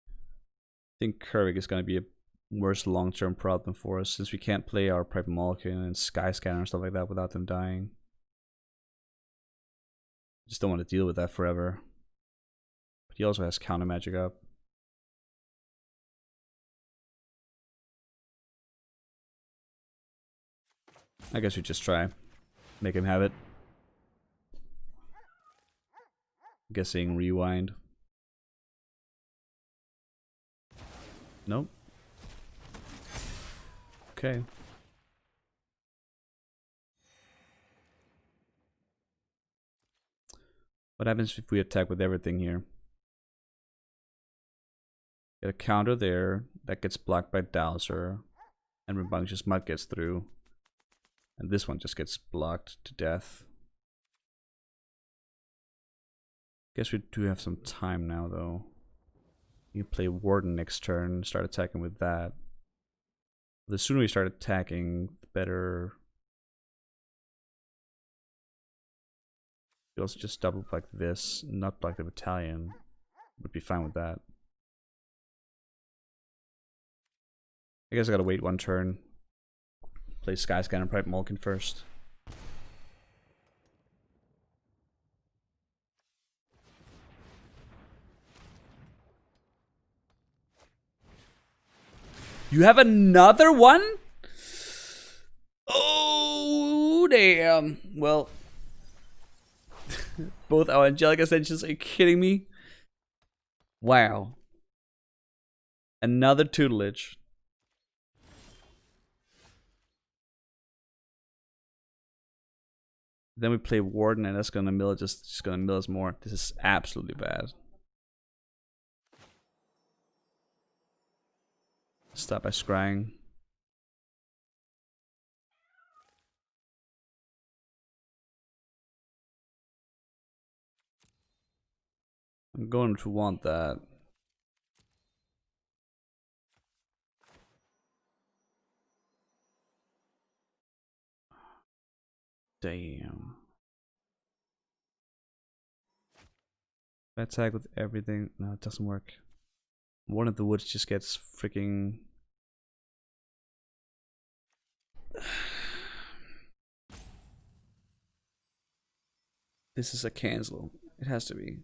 I think Kervik is going to be a worse long-term problem for us, since we can't play our Private Malkin and Sky Scanner and stuff like that without them dying. Just don't want to deal with that forever. But he also has counter magic up. I guess we just try. Make him have it. Guessing rewind. Nope. Okay. What happens if we attack with everything here? Get a counter there. That gets blocked by Dowser. And Rambunctious Mud gets through. And this one just gets blocked to death. Guess we do have some time now, though. You can play Warden next turn, start attacking with that. The sooner we start attacking, the better. You also just double like this, not like the battalion. Would be fine with that. I guess I gotta wait one turn. Play Skyscanner and Private Malkin first. You have another one? Oh, damn. Well, both our Angelic Ascensions, are you kidding me? Wow. Another tutelage. Then we play Warden, and that's gonna mill just gonna mill us more. This is absolutely bad. Stop by scrying. I'm going to want that. Damn. Attack with everything. No, it doesn't work. One of the woods just gets freaking. This is a cancel. It has to be.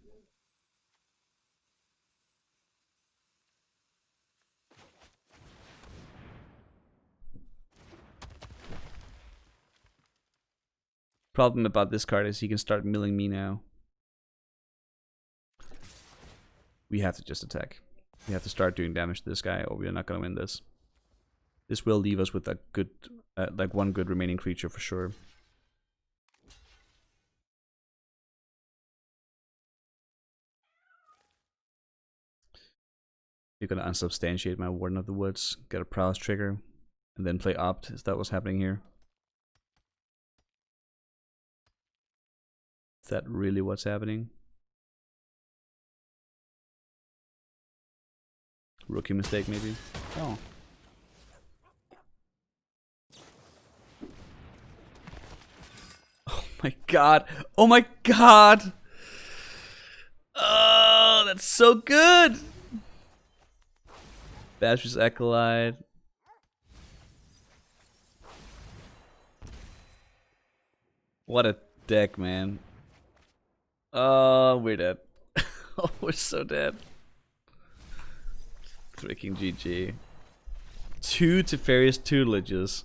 Problem about this card is he can start milling me now. We have to just attack. We have to start doing damage to this guy, or we are not gonna win this. This will leave us with a good, like one good remaining creature for sure. You're gonna unsubstantiate my Warden of the Woods, get a prowess trigger, and then play opt. Is that what's happening here? Is that really what's happening? Rookie mistake, maybe? Oh. Oh my god! Oh my god! Oh, that's so good! Basher's Acolyte. What a deck, man. Oh, we're dead. Oh, we're so dead. Freaking GG. 2 Teferi's Tutelages.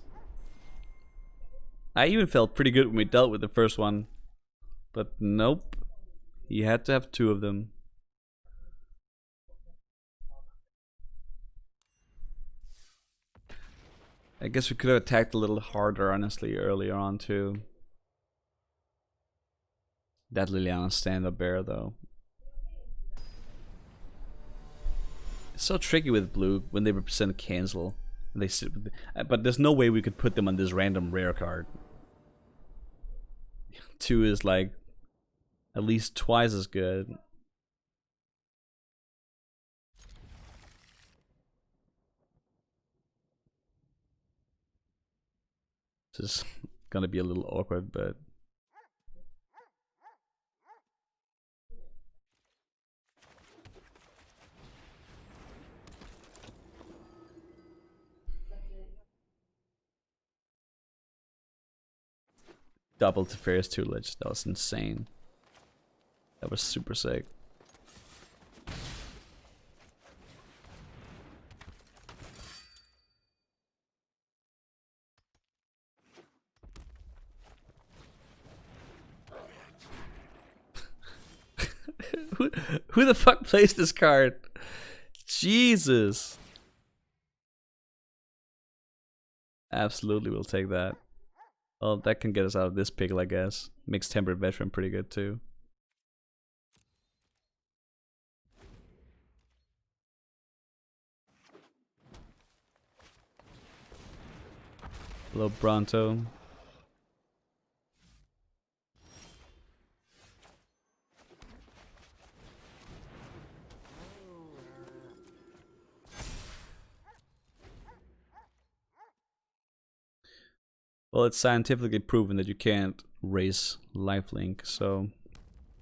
I even felt pretty good when we dealt with the first one. But nope. You had to have 2 of them. I guess we could have attacked a little harder, honestly, earlier on too. That Liliana stand-up bear, though. It's so tricky with blue when they represent cancel. And they sit with but there's no way we could put them on this random rare card. 2 is like at least twice as good. This is gonna be a little awkward, but double Teferi's Tutelage. That was insane. That was super sick. Who the fuck plays this card? Jesus. Absolutely, we'll take that. Well, that can get us out of this pickle, I guess. Makes Tempered Veteran pretty good too. Hello, Bronto. Well, it's scientifically proven that you can't raise lifelink, so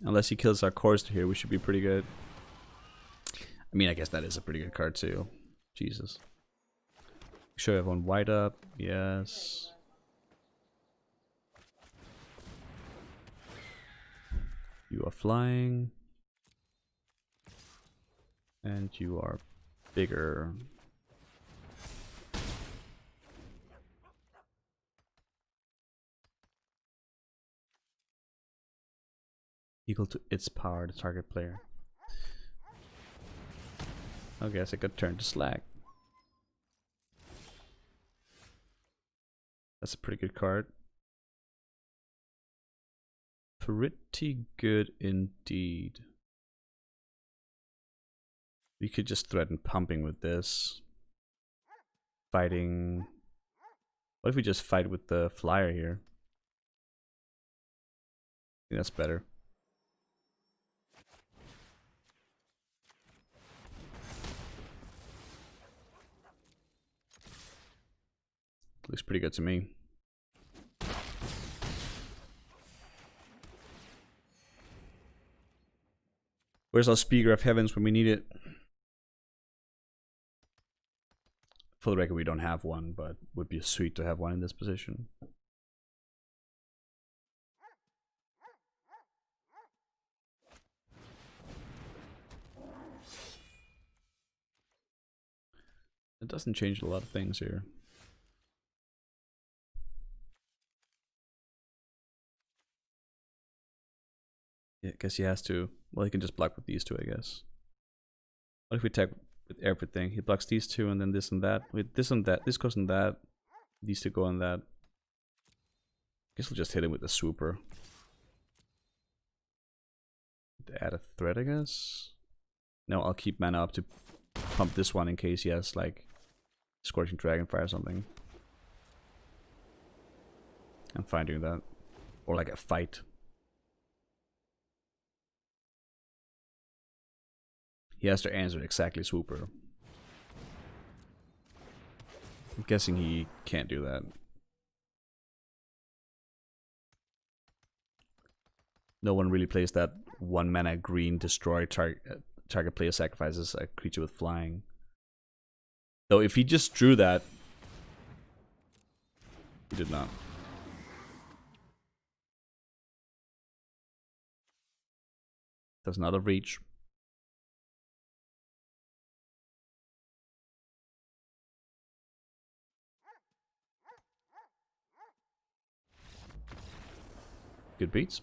unless he kills our Corsair here, we should be pretty good. I mean, I guess that is a pretty good card too. Jesus. Should have one white up. Yes. You are flying. And you are bigger. Equal to its power, the target player. I guess I could turn to Slag. That's a pretty good card. Pretty good indeed. We could just threaten pumping with this. Fighting. What if we just fight with the flyer here? I think that's better. Looks pretty good to me. Where's our Speaker of Heavens when we need it? For the record, we don't have one, but would be sweet to have one in this position. It doesn't change a lot of things here. Yeah, I guess he has to. Well, he can just block with these 2, I guess. What if we attack with everything? He blocks these 2 and then this and that. Wait, this and that. This goes on that. These 2 go on that. Guess we'll just hit him with the swooper. To add a threat, I guess. No, I'll keep mana up to pump this one in case he has like Scorching Dragonfire or something. I'm fine doing that. Or like a fight. He has to answer exactly Swooper. I'm guessing he can't do that. No one really plays that 1 mana green destroy target player sacrifices a creature with flying. Though if he just drew that, he did not. Does not have reach. Good beats.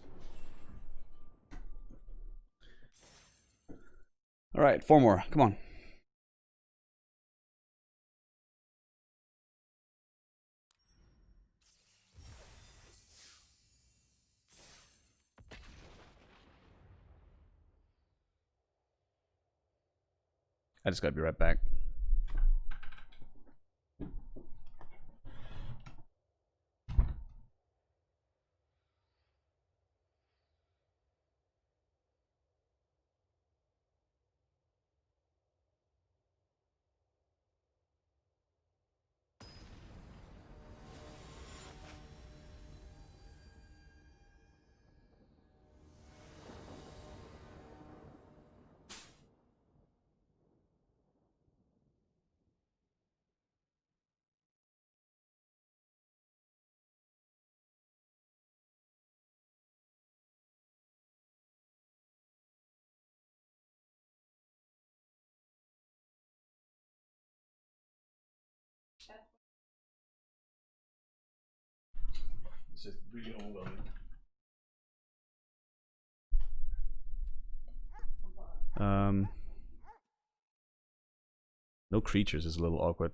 Alright, 4 more. Come on. I just gotta be right back. It's just really overwhelming. No creatures is a little awkward.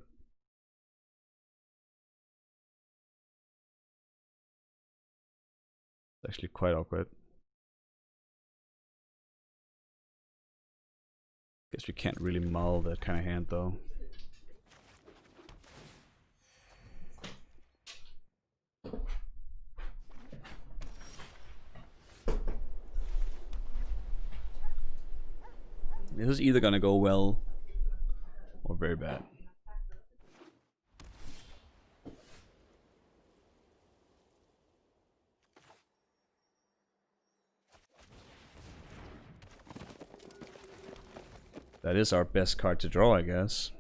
It's actually quite awkward. Guess we can't really mull that kind of hand though. This is either gonna go well or very bad. That is our best card to draw, I guess.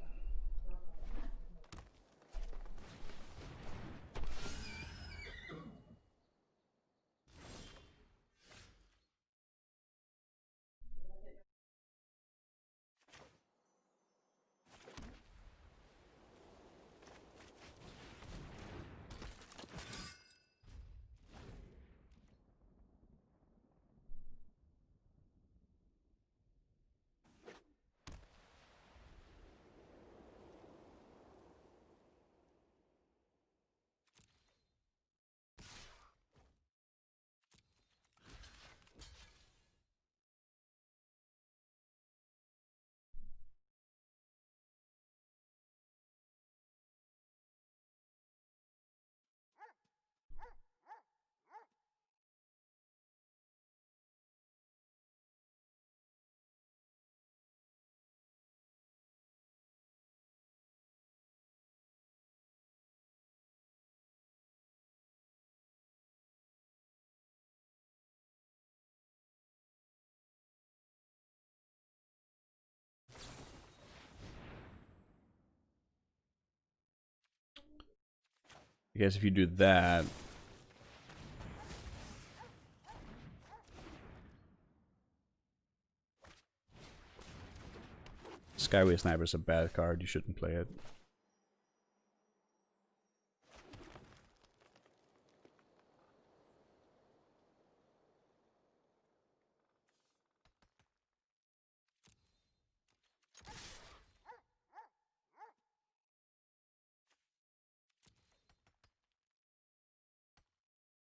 I guess if you do that, Skyway Sniper is a bad card, you shouldn't play it.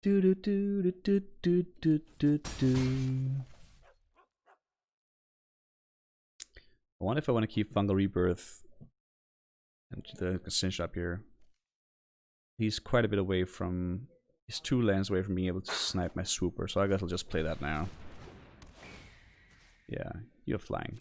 Do do do do do do do do. I wonder if I want to keep Fungal Rebirth and the Ascension up here. He's quite a bit away from... He's 2 lands away from being able to snipe my Swooper, so I guess I'll just play that now. Yeah, you're flying.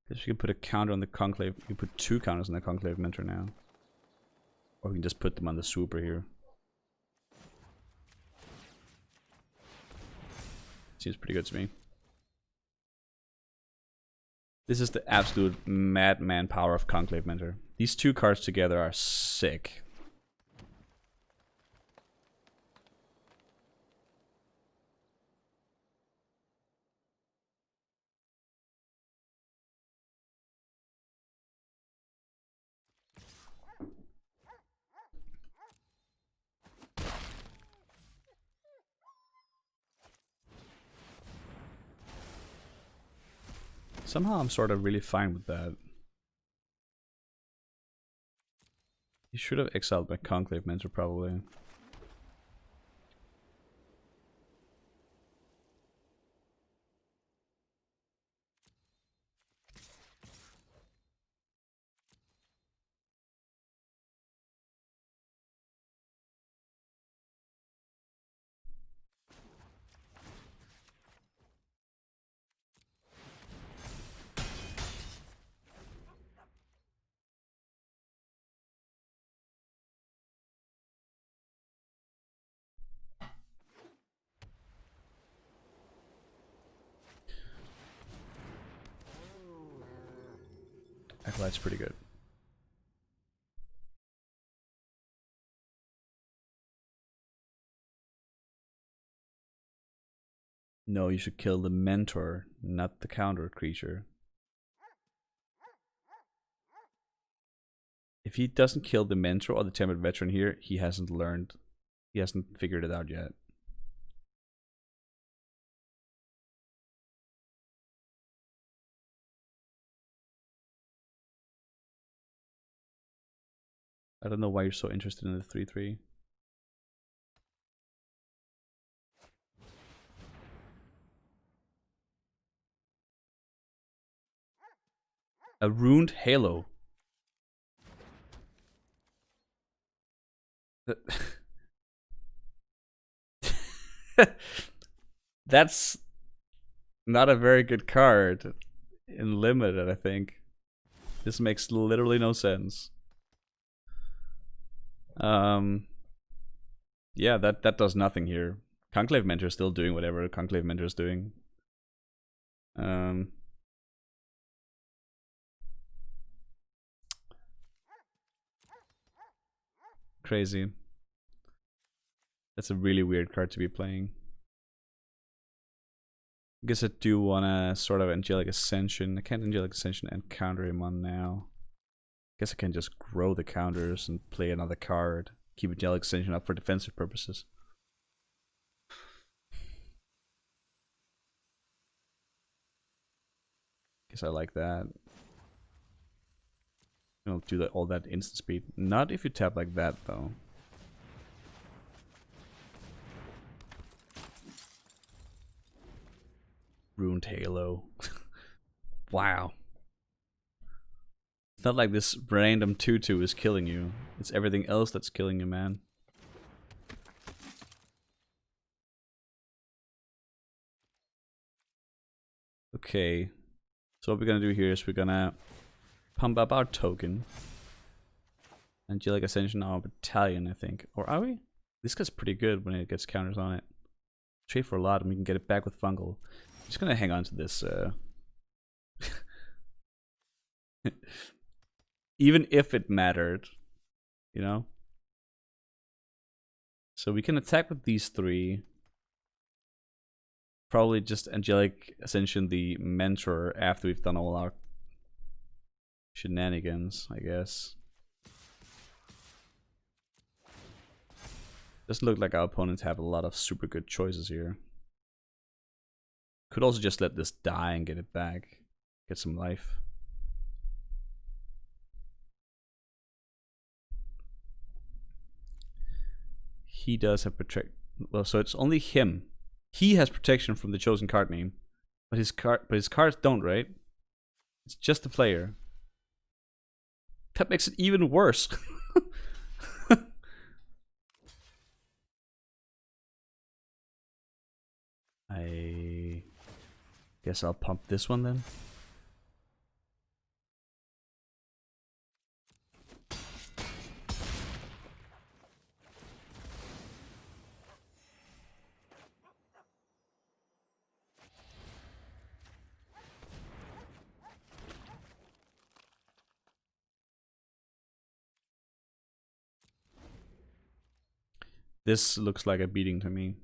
Guess you can put a counter on the Conclave. You can put 2 counters on the Conclave Mentor now. Or we can just put them on the Swooper here. Seems pretty good to me. This is the absolute madman power of Conclave Mentor. These 2 cards together are sick. Somehow I'm sort of really fine with that. You should have exiled my Conclave Mentor probably. Acolyte's pretty good. No, you should kill the Mentor, not the counter creature. If he doesn't kill the Mentor or the Tempered Veteran here, he hasn't learned. He hasn't figured it out yet. I don't know why you're so interested in the 3/3. A Ruined Halo. That's not a very good card in Limited, I think. This makes literally no sense. Yeah, that does nothing here. Conclave Mentor is still doing whatever Conclave Mentor is doing. Crazy. That's a really weird card to be playing. I guess I do wanna sort of Angelic Ascension. I can't Angelic Ascension and counter him on now. I guess I can just grow the counters and play another card. Keep Angelic Ascension up for defensive purposes. Guess I like that. I'll do that all that instant speed. Not if you tap like that though. Ruined Halo. Wow. It's not like this random 2/2 is killing you. It's everything else that's killing you, man. Okay. So what we're gonna do here is we're gonna pump up our token. Angelic Ascension our battalion, I think. Or are we? This guy's pretty good when it gets counters on it. Trade for a lot and we can get it back with Fungal. I'm just gonna hang on to this. Even if it mattered, you know? So we can attack with these 3. Probably just Angelic Ascension the Mentor after we've done all our shenanigans, I guess. Doesn't look like our opponents have a lot of super good choices here. Could also just let this die and get it back. Get some life. He does have protect. Well, so it's only him. He has protection from the chosen card name, but his cards don't, right? It's just the player. That makes it even worse. I guess I'll pump this one then. This looks like a beating to me.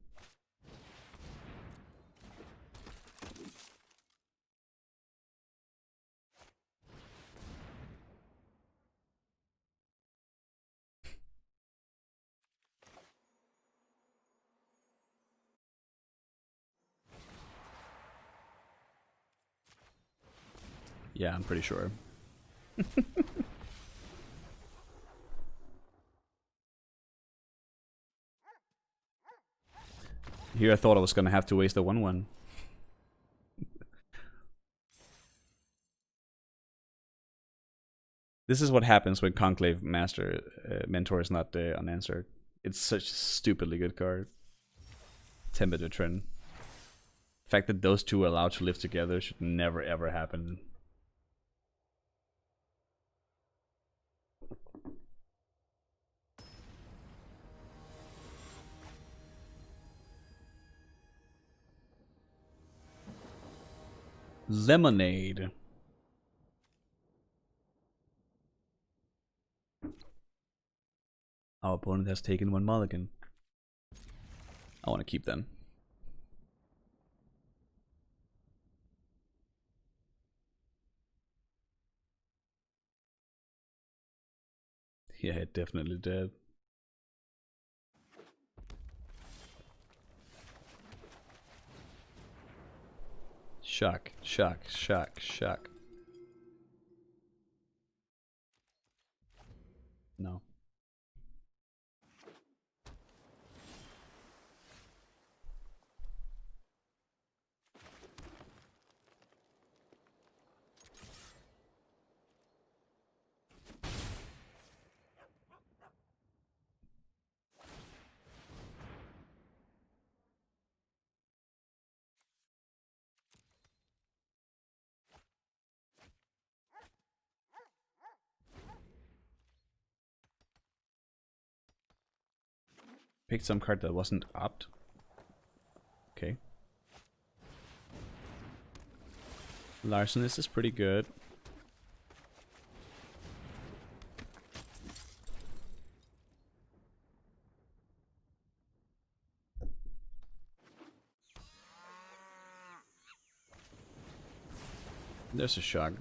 Yeah, I'm pretty sure. Here I thought I was gonna have to waste a 1/1. This is what happens when Conclave Master Mentor is not unanswered. It's such a stupidly good card. Temperature Trend. The fact that those two are allowed to live together should never ever happen. Lemonade. Our opponent has taken 1 mulligan. I want to keep them. Yeah, it definitely did. Shock, shock, shock, shock. No. Picked some card that wasn't opt. Okay. Larcenist is pretty good. There's a shock.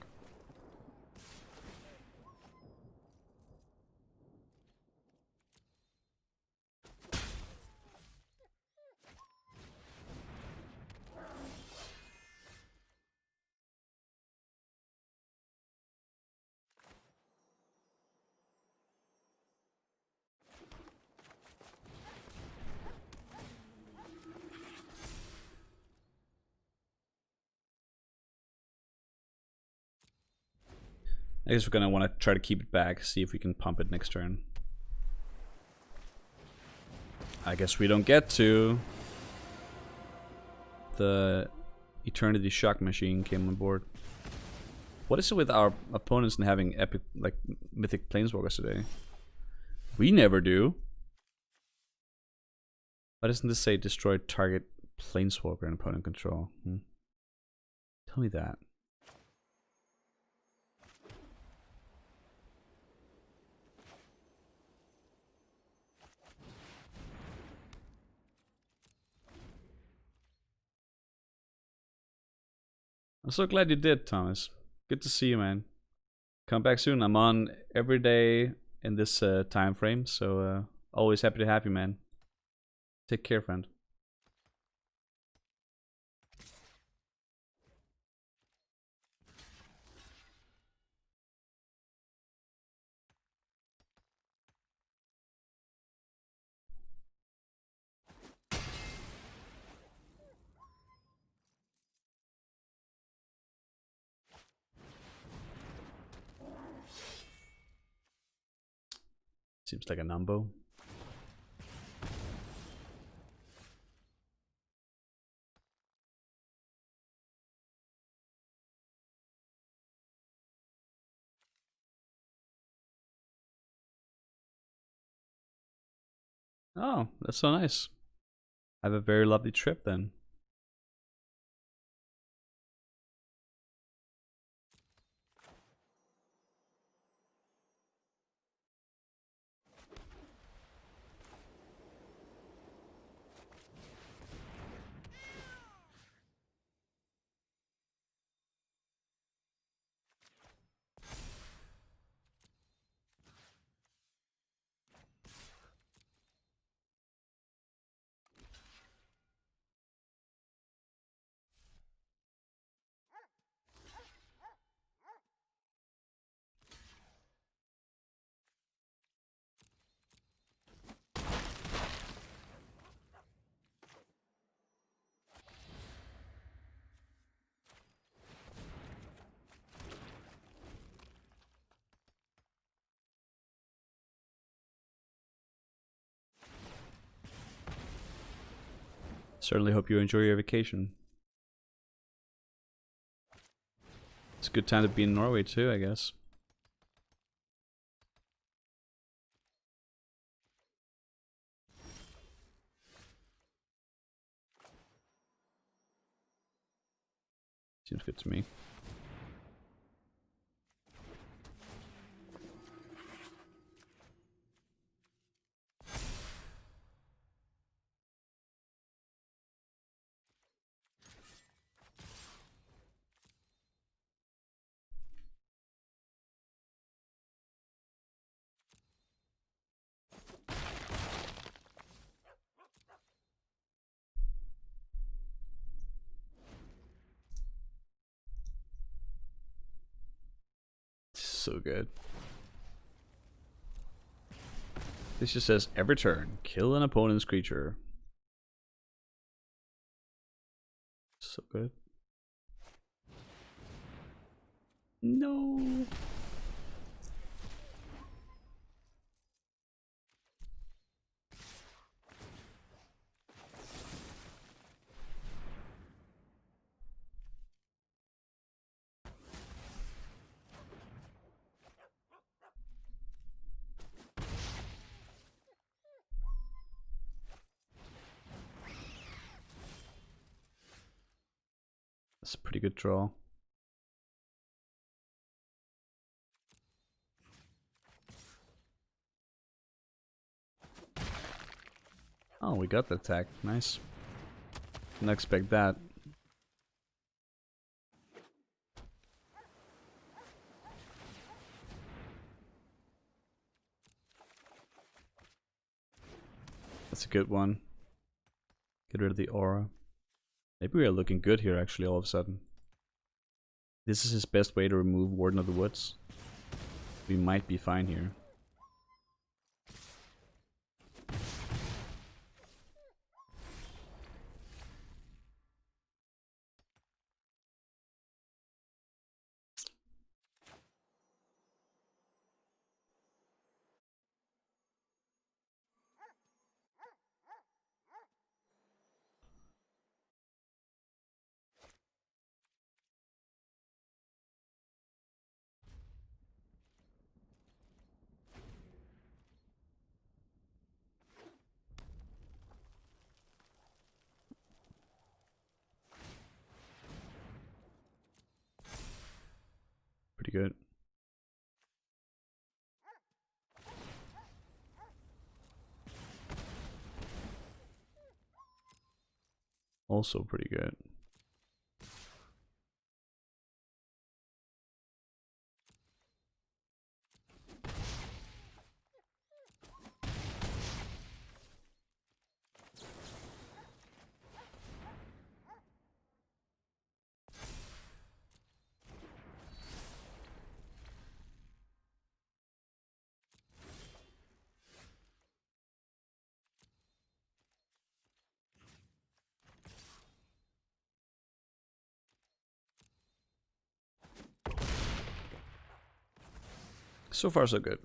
I guess we're gonna want to try to keep it back, see if we can pump it next turn. I guess we don't get to. The Eternity Shock Machine came on board. What is it with our opponents and having epic, like, mythic planeswalkers today? We never do. Why doesn't this say destroy target planeswalker and opponent control? Tell me that. I'm so glad you did, Thomas. Good to see you, man. Come back soon. I'm on every day in this time frame, so always happy to have you, man. Take care, friend. Seems like a number. Oh, that's so nice. Have a very lovely trip then. Certainly hope you enjoy your vacation. It's a good time to be in Norway too, I guess. Seems good to me. So good. This just says every turn, kill an opponent's creature. So good. No. That's a pretty good draw. Oh, we got the attack. Nice. Didn't expect that. That's a good one. Get rid of the aura. Maybe we are looking good here actually all of a sudden. This is his best way to remove Warden of the Woods. We might be fine here. Pretty good. Also pretty good. So far, so good.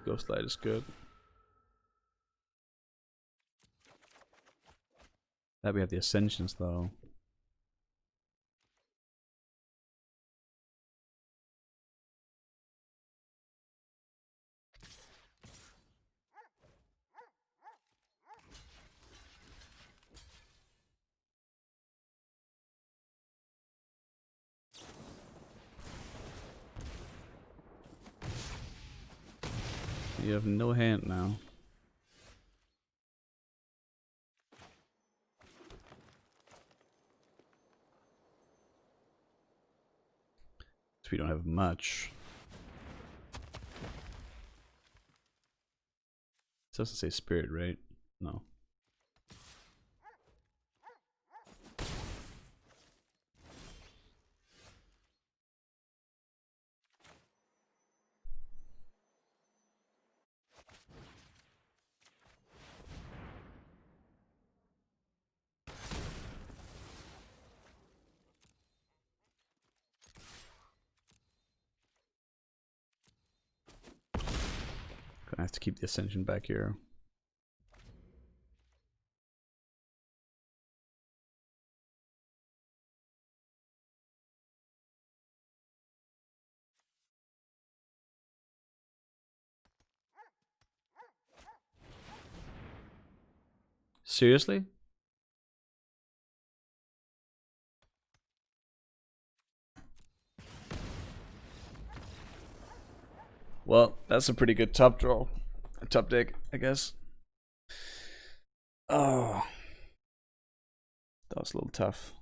Ghost Light is good. That we have the Ascensions though. You have no hand now. So we don't have much. It doesn't say spirit, right? No. Gonna have to keep the Ascension back here. Seriously? Well, that's a pretty good top draw. Top deck, I guess. Oh. That was a little tough.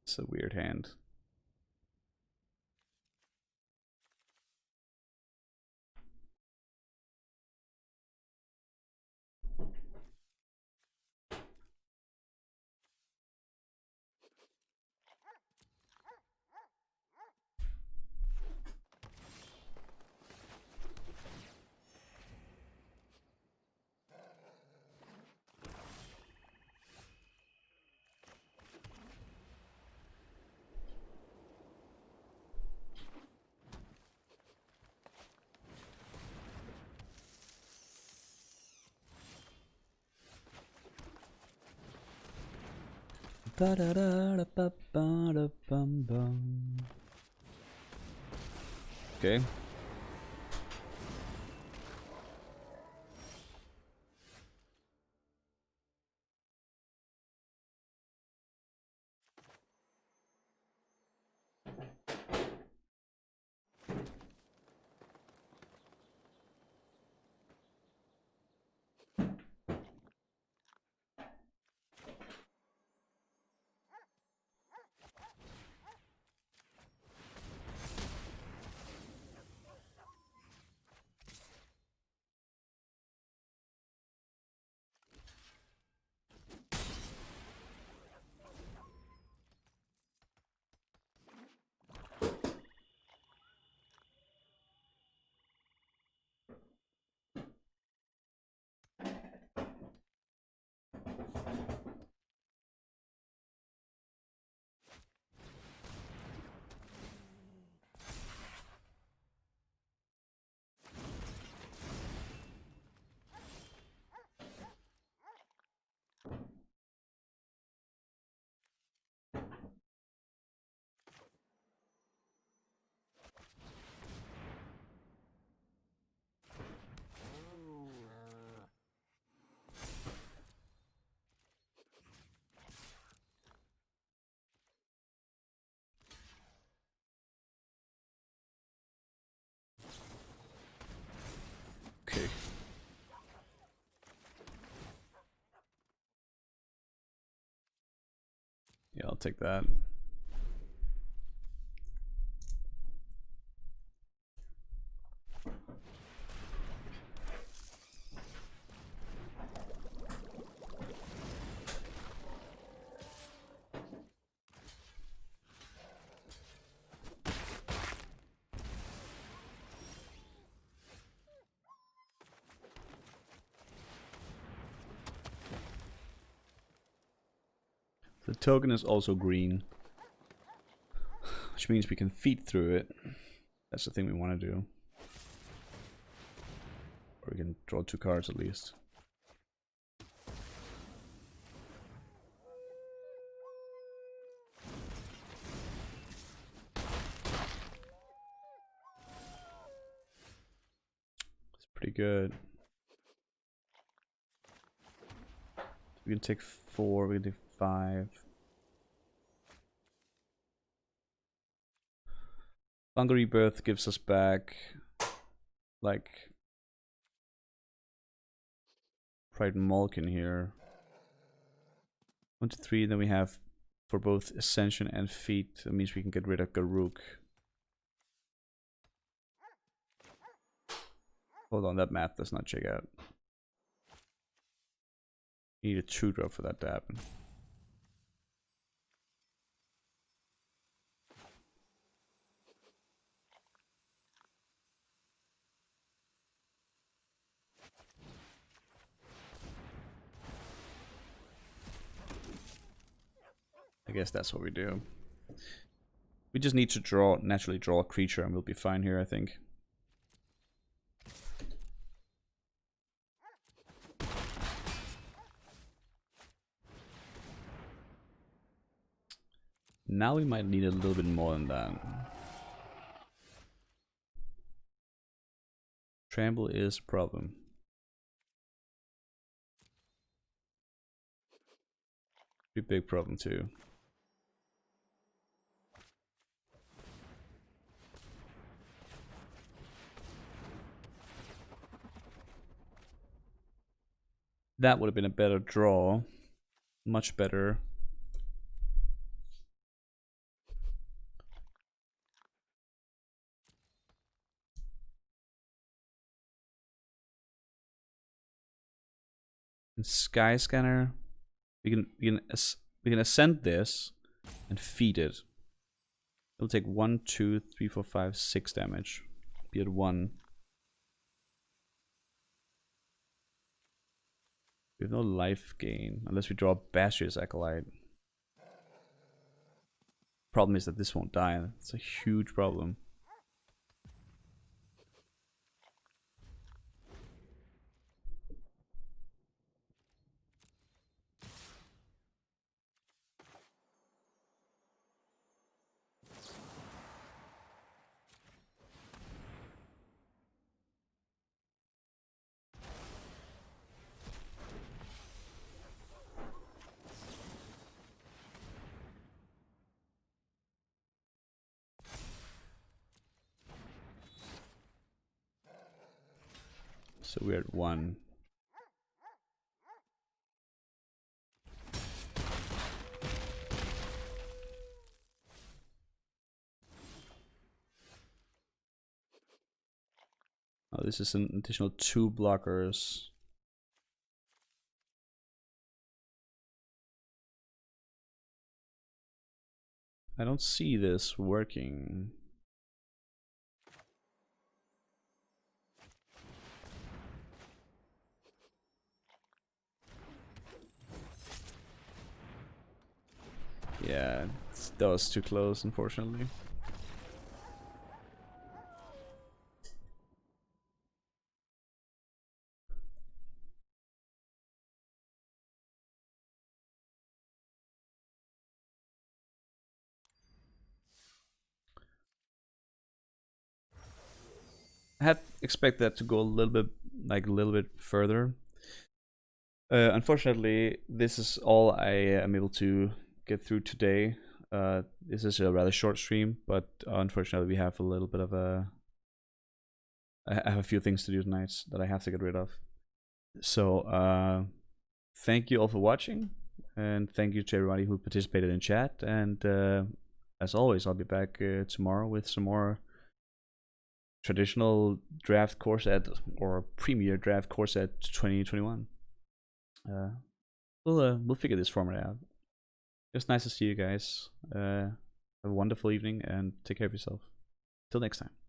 It's a weird hand. Okay. Yeah, I'll take that. The token is also green, which means we can feed through it. That's the thing we want to do. Or we can draw 2 cards at least. It's pretty good. We can take 4, we can take 5. Fungal Rebirth gives us back like Pride Malkin here. 1 to 3, then we have for both Ascension and Feet. That means we can get rid of Garuk. Hold on, that math does not check out. You need a 2-drop for that to happen. I guess that's what we do. We just need to naturally draw a creature and we'll be fine here, I think. Now we might need a little bit more than that. Trample is a problem. Pretty big problem too. That would have been a better draw. Much better. Sky Scanner. We can ascend this and feed it. It'll take 1, 2, 3, 4, 5, 6 damage. Be at 1. We have no life gain unless we draw Basrius Acolyte. Problem is that this won't die. It's a huge problem. So we're at 1. Oh, this is an additional 2 blockers. I don't see this working. Yeah, that was too close, unfortunately. I had expected that to go a little bit further. Unfortunately, this is all I am able to get through today. This is a rather short stream, but unfortunately we have a little bit of I have a few things to do tonight that I have to get rid of. So thank you all for watching. And thank you to everybody who participated in chat. And as always, I'll be back tomorrow with some more traditional draft core set or premier draft core set 2021. We'll figure this format out. It's nice to see you guys. Have a wonderful evening and take care of yourself. Till next time.